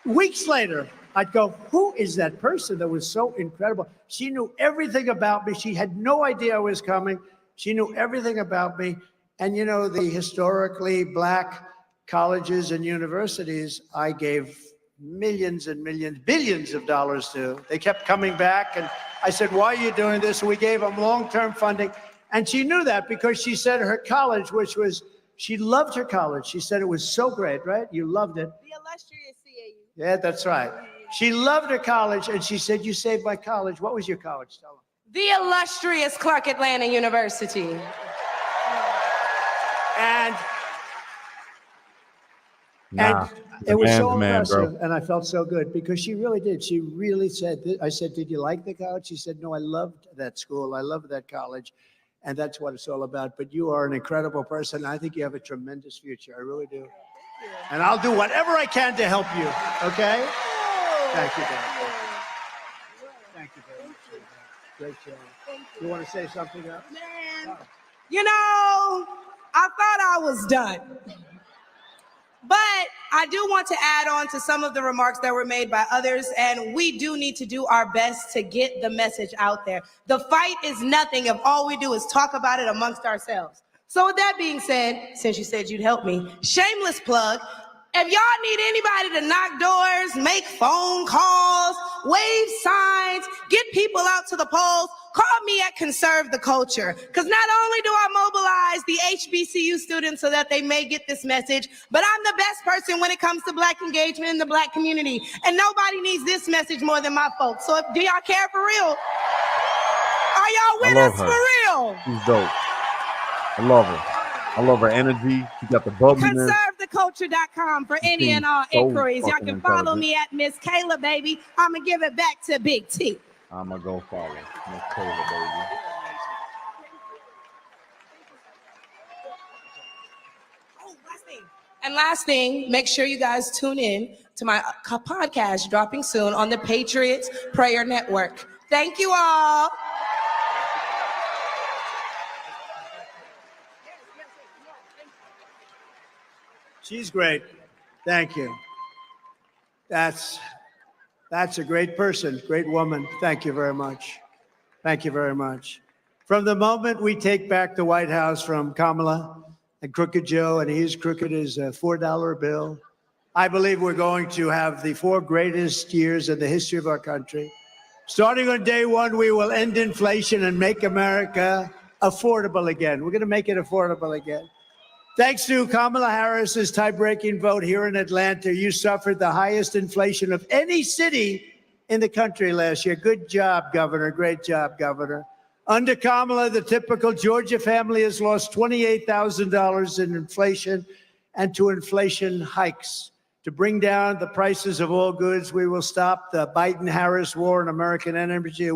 weeks later, I'd go, "Who is that person that was so incredible?" She knew everything about me. She had no idea I was coming. She knew everything about me. And the historically black colleges and universities, I gave millions and millions, billions of dollars to. They kept coming back. And I said, "Why are you doing this?" We gave them long-term funding. And she knew that because she said her college, she loved her college. She said it was so great, right? You loved it. The illustrious CAU. Yeah, that's right. She loved her college, and she said, "You saved my college." What was your college? Tell them. The illustrious Clark Atlanta University. And it was so impressive, and I felt so good because she really did. She really said, I said, "Did you like the college?" She said, "No, I loved that school. I loved that college." And that's what it's all about. But you are an incredible person. I think you have a tremendous future. I really do. And I'll do whatever I can to help you. Okay? Thank you, Dan. Thank you very much. Great job. You want to say something else? Man, I thought I was done. But I do want to add on to some of the remarks that were made by others, and we do need to do our best to get the message out there. The fight is nothing if all we do is talk about it amongst ourselves. So with that being said, since you said you'd help me, shameless plug, if y'all need anybody to knock doors, make phone calls, wave signs, get people out to the polls, Call me at Conserve the Culture, because not only do I mobilize the HBCU students so that they may get this message, but I'm the best person when it comes to Black engagement in the Black community. And nobody needs this message more than my folks. So do y'all care for real? Are y'all with us for real? She's dope. I love her. I love her energy. She got the bubbliness. ConserveTheCulture.com for any and all inquiries. Y'all can follow me at Miss Kayla, baby. I'm going to give it back to Big T. I'm going to go follow Miss Kayla, baby. Oh, last thing, make sure you guys tune in to my podcast dropping soon on the Patriots Prayer Network. Thank you all. She's great. Thank you. That's a great person, great woman. Thank you very much. Thank you very much. From the moment we take back the White House from Kamala and Crooked Joe, and he's crooked as a $4 bill, I believe we're going to have the 4 greatest years in the history of our country. Starting on day one, we will end inflation and make America affordable again. We're going to make it affordable again. Thanks to Kamala Harris's tie-breaking vote here in Atlanta, you suffered the highest inflation of any city in the country last year. Good job, Governor. Great job, Governor. Under Kamala, the typical Georgia family has lost $28,000 in inflation and to inflation hikes. To bring down the prices of all goods, we will stop the Biden-Harris war on American energy.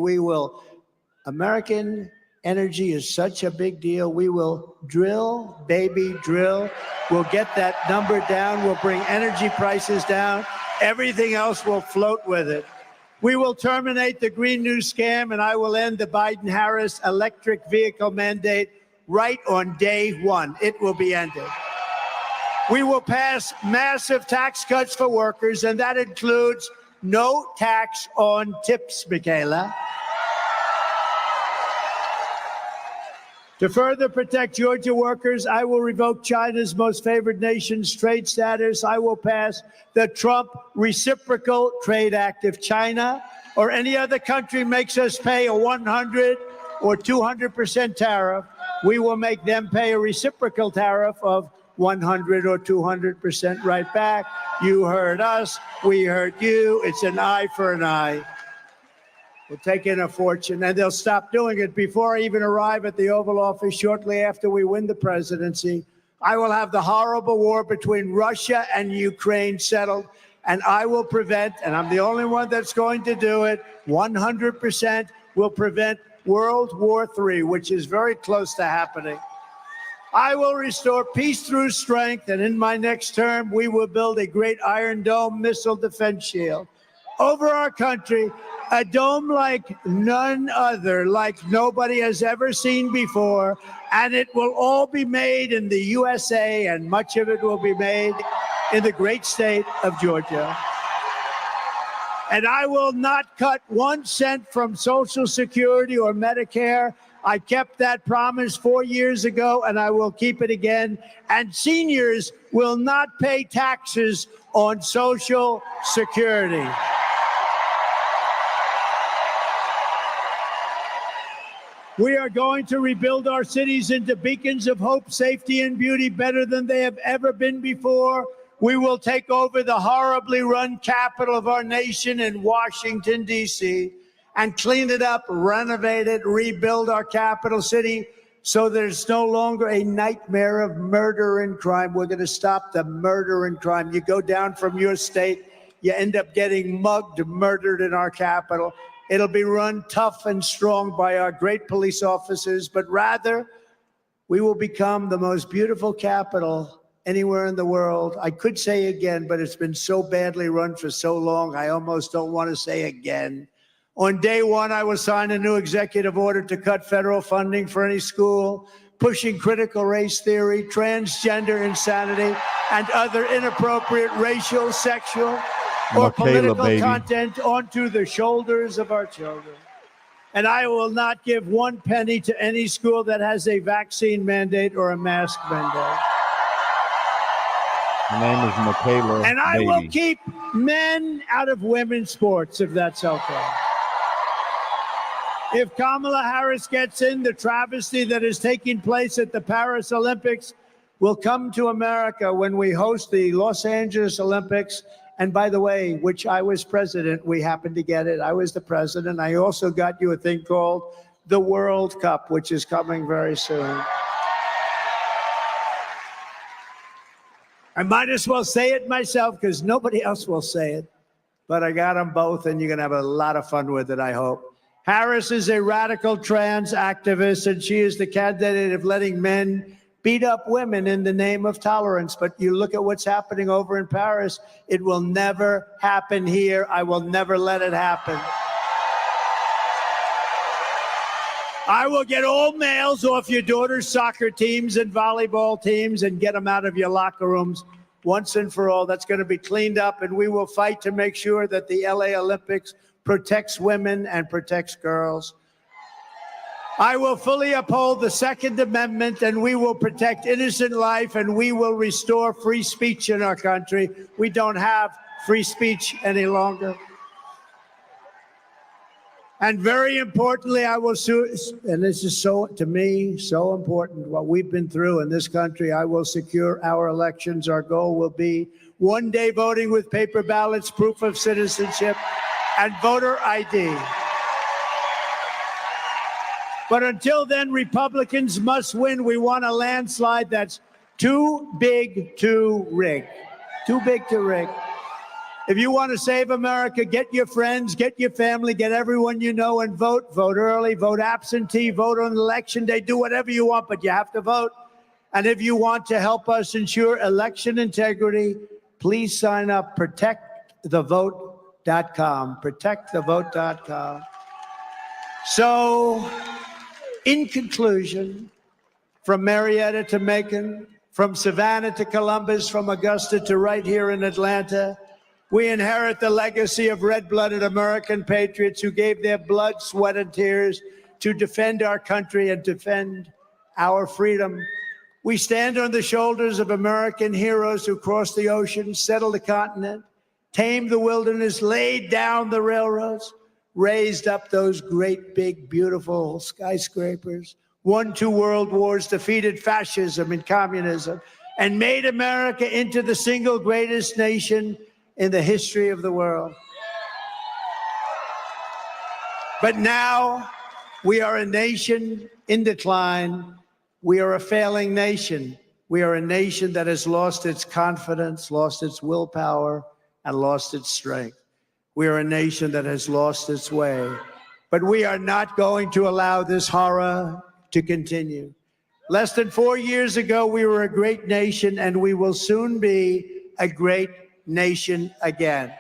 American energy is such a big deal. We will drill, baby, drill. We'll get that number down. We'll bring energy prices down. Everything else will float with it. We will terminate the Green New Scam, and I will end the Biden-Harris electric vehicle mandate right on day one. It will be ended. We will pass massive tax cuts for workers, and that includes no tax on tips, Michaela. To further protect Georgia workers, I will revoke China's most favored nation's trade status. I will pass the Trump Reciprocal Trade Act. If China or any other country makes us pay a 100 or 200% tariff, we will make them pay a reciprocal tariff of 100 or 200% right back. You heard us, we heard you. It's an eye for an eye. We'll take in a fortune, and they'll stop doing it before I even arrive at the Oval Office shortly after we win the presidency. I will have the horrible war between Russia and Ukraine settled, and I will prevent, and I'm the only one that's going to do it, 100% will prevent World War III, which is very close to happening. I will restore peace through strength, and in my next term, we will build a great Iron Dome missile defense shield over our country, a dome like none other, like nobody has ever seen before, and it will all be made in the USA, and much of it will be made in the great state of Georgia. And I will not cut 1 cent from Social Security or Medicare. I kept that promise 4 years ago, and I will keep it again. And seniors will not pay taxes on Social Security. We are going to rebuild our cities into beacons of hope, safety, and beauty better than they have ever been before. We will take over the horribly run capital of our nation in Washington, D.C., and clean it up, renovate it, rebuild our capital city so there's no longer a nightmare of murder and crime. We're going to stop the murder and crime. You go down from your state, you end up getting mugged, murdered in our capital. It'll be run tough and strong by our great police officers, but rather we will become the most beautiful capital anywhere in the world. I could say again, but it's been so badly run for so long, I almost don't want to say again. On day one, I will sign a new executive order to cut federal funding for any school pushing critical race theory, transgender insanity, and other inappropriate racial, sexual, or political content onto the shoulders of our children. And I will not give 1 penny to any school that has a vaccine mandate or a mask mandate. Her name is Michaela. And I will keep men out of women's sports, if that's okay. If Kamala Harris gets in, the travesty that is taking place at the Paris Olympics will come to America when we host the Los Angeles Olympics. And by the way, which I was president, we happened to get it. I was the president. I also got you a thing called the World Cup, which is coming very soon. I might as well say it myself because nobody else will say it. But I got them both, and you're going to have a lot of fun with it, I hope. Harris is a radical trans activist, and she is the candidate of letting men beat up women in the name of tolerance. But you look at what's happening over in Paris, it will never happen here. I will never let it happen. I will get all males off your daughter's soccer teams and volleyball teams and get them out of your locker rooms once and for all. That's going to be cleaned up, and we will fight to make sure that the LA Olympics protects women and protects girls. I will fully uphold the Second Amendment, and we will protect innocent life, and we will restore free speech in our country. We don't have free speech any longer. And very importantly, I will sue, and this is so, to me, so important, what we've been through in this country. I will secure our elections. Our goal will be one day voting with paper ballots, proof of citizenship, and voter ID. But until then, Republicans must win. We want a landslide that's too big to rig. Too big to rig. If you want to save America, get your friends, get your family, get everyone you know and vote. Vote early, vote absentee, vote on election day, do whatever you want, but you have to vote. And if you want to help us ensure election integrity, please sign up, protectthevote.com, protectthevote.com. So, in conclusion, from Marietta to Macon, from Savannah to Columbus, from Augusta to right here in Atlanta, we inherit the legacy of red-blooded American patriots who gave their blood, sweat, and tears to defend our country and defend our freedom. We stand on the shoulders of American heroes who crossed the ocean, settled the continent, tamed the wilderness, laid down the railroads, raised up those great, big, beautiful skyscrapers, won 2 world wars, defeated fascism and communism, and made America into the single greatest nation in the history of the world. But now we are a nation in decline. We are a failing nation. We are a nation that has lost its confidence, lost its willpower, and lost its strength. We are a nation that has lost its way. But we are not going to allow this horror to continue. Less than 4 years ago, we were a great nation, and we will soon be a great nation again.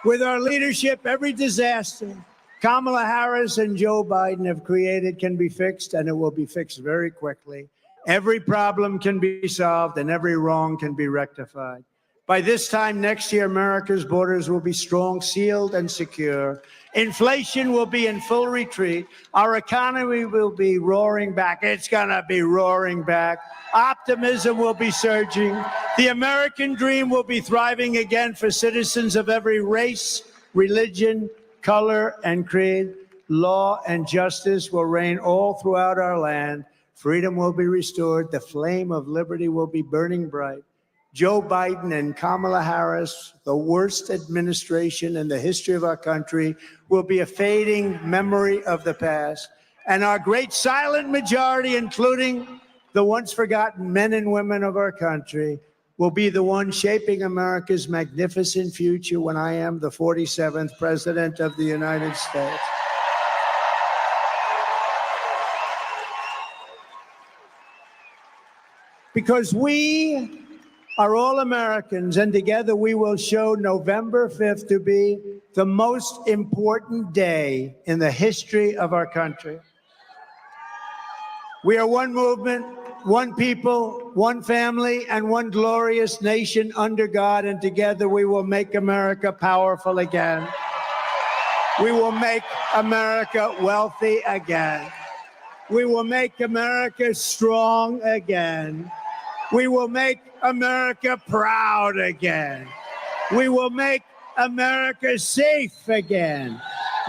With our leadership, every disaster Kamala Harris and Joe Biden have created can be fixed, and it will be fixed very quickly. Every problem can be solved, and every wrong can be rectified. By this time next year, America's borders will be strong, sealed, and secure. Inflation will be in full retreat. Our economy will be roaring back. It's going to be roaring back. Optimism will be surging. The American dream will be thriving again for citizens of every race, religion, color, and creed. Law and justice will reign all throughout our land. Freedom will be restored. The flame of liberty will be burning bright. Joe Biden and Kamala Harris, the worst administration in the history of our country, will be a fading memory of the past. And our great silent majority, including the once forgotten men and women of our country, will be the one shaping America's magnificent future when I am the 47th President of the United States. Because we are all Americans, and together we will show November 5th to be the most important day in the history of our country. We are one movement, one people, one family, and one glorious nation under God, and together we will make America powerful again. We will make America wealthy again. We will make America strong again. We will make America proud again. We will make America safe again.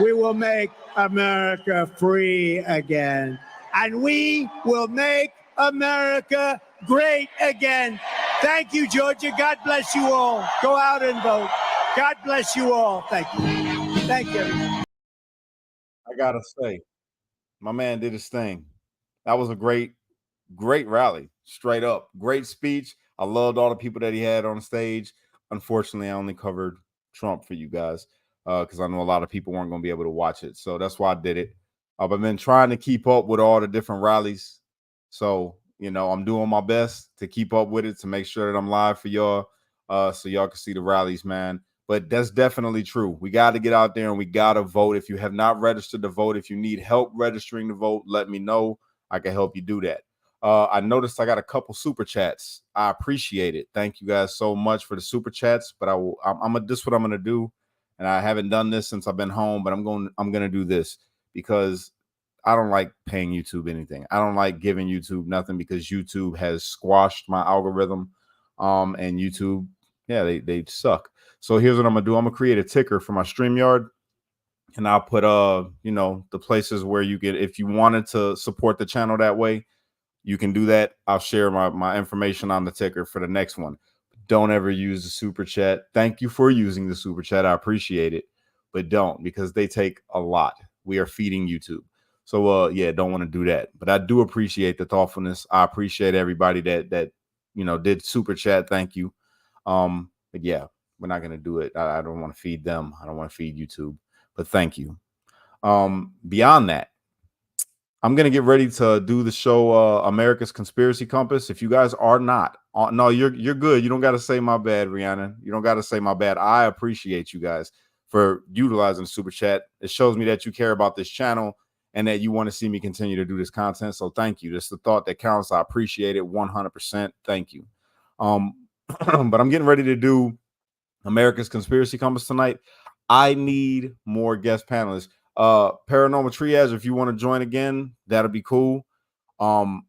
We will make America free again. And we will make America great again. Thank you, Georgia. God bless you all. Go out and vote. God bless you all. Thank you. Thank you. I gotta say, my man did his thing. That was a great rally, straight up. Great speech. I loved all the people that he had on stage. Unfortunately, I only covered Trump for you guys because I know a lot of people weren't going to be able to watch it. So that's why I did it. I've been trying to keep up with all the different rallies. So, you know, I'm doing my best to keep up with it, to make sure that I'm live for y'all so y'all can see the rallies, man. But that's definitely true. We got to get out there and we got to vote. If you have not registered to vote, if you need help registering to vote, let me know. I can help you do that. I noticed I got a couple super chats. I appreciate it. Thank you guys so much for the super chats. But this is what I'm gonna do, and I haven't done this since I've been home. But I'm gonna do this because I don't like paying YouTube anything. I don't like giving YouTube nothing because YouTube has squashed my algorithm. And YouTube, yeah, they suck. So here's what I'm gonna do. I'm gonna create a ticker for my StreamYard. And I'll put you know, the places where you get, if you wanted to support the channel that way, you can do that. I'll share my information on the ticker for the next one. Don't ever use the super chat. Thank you for using the super chat. I appreciate it, but don't, because they take a lot. We are feeding YouTube. So yeah, don't want to do that. But I do appreciate the thoughtfulness. I appreciate everybody that you know did super chat. Thank you. But yeah, we're not gonna do it. I don't want to feed them. I don't want to feed YouTube. But thank you. Beyond that, I'm going to get ready to do the show America's Conspiracy Compass. If you guys are not, no, you're good. You don't got to say my bad, Rihanna. You don't got to say my bad. I appreciate you guys for utilizing the super chat. It shows me that you care about this channel and that you want to see me continue to do this content. So thank you. That's the thought that counts. I appreciate it 100%. Thank you. But I'm getting ready to do America's Conspiracy Compass tonight. I need more guest panelists. Paranormal Triage, if you want to join again, that'll be cool. I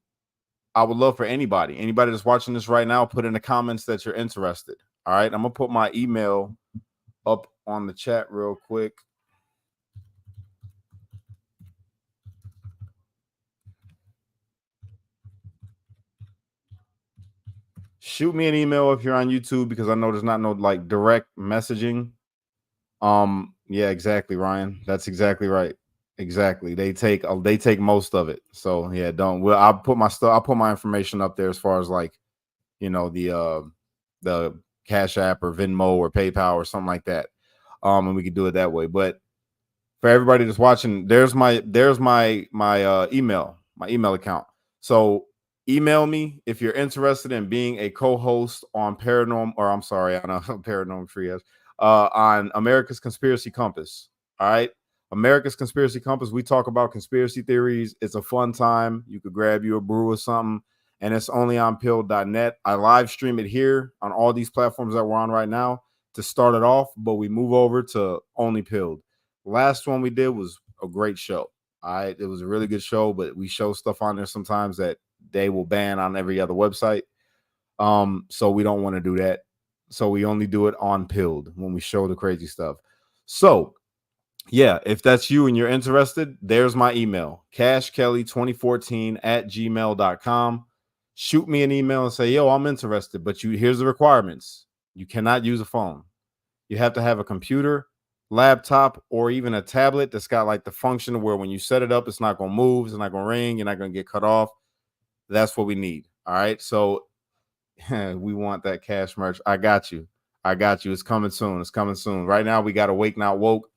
would love for anybody that's watching this right now, put in the comments that you're interested. All right, I'm gonna put my email up on the chat real quick. Shoot me an email if you're on YouTube, because I know there's not no like direct messaging. Yeah, exactly, Ryan. That's exactly right. Exactly. They take most of it. So yeah, don't. Well, I'll put my information up there as far as like, you know, the Cash App or Venmo or PayPal or something like that. And we could do it that way. But for everybody that's watching, there's my email account. So email me if you're interested in being a co-host on Paranormal Triage, on America's Conspiracy Compass. All right. America's Conspiracy Compass. We talk about conspiracy theories. It's a fun time. You could grab you a brew or something, and it's only on pilled.net. I live stream it here on all these platforms that we're on right now to start it off, but we move over to only Pilled. Last one we did was a great show. All right. It was a really good show, but we show stuff on there sometimes that they will ban on every other website. So we don't want to do that. So we only do it on Pilled when we show the crazy stuff. So yeah, if that's you and you're interested, there's my email, cashkelly2014@gmail.com. Shoot me an email and say, yo, I'm interested, but here's the requirements. You cannot use a phone. You have to have a computer, laptop, or even a tablet that's got like the function where when you set it up, it's not going to move, it's not going to ring, you're not going to get cut off. That's what we need. All right. So we want that cash merch. I got you. It's coming soon. Right now, we got Awake Not Woke,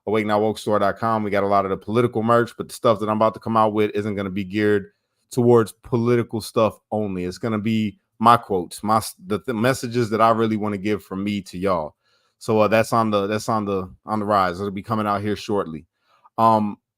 awakenotwokestore.com. We got a lot of the political merch, but the stuff that I'm about to come out with isn't going to be geared towards political stuff only. It's going to be my quotes, the messages that I really want to give from me to y'all. So that's on the rise. It'll be coming out here shortly.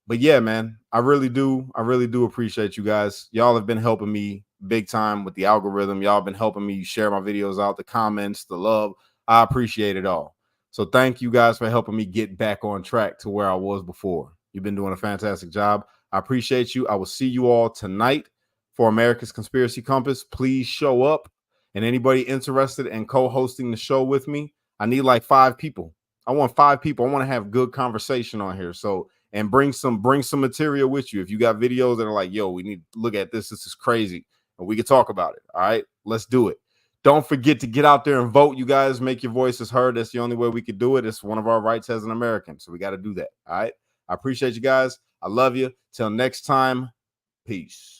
But yeah, man, I really do appreciate you guys. Y'all have been helping me big time with the algorithm. Y'all have been helping me share my videos out, the comments, the love. I appreciate it all. So thank you guys for helping me get back on track to where I was before. You've been doing a fantastic job. I appreciate you. I will see you all tonight for America's Conspiracy Compass. Please show up. And anybody interested in co-hosting the show with me, I need like 5 people. I want 5 people. I want to have good conversation on here. So, and bring some material with you. If you got videos that are like, yo, we need to look at this. This is crazy. And we can talk about it. All right, let's do it. Don't forget to get out there and vote. You guys make your voices heard. That's the only way we could do it. It's one of our rights as an American. So we got to do that. All right. I appreciate you guys. I love you. Till next time. Peace.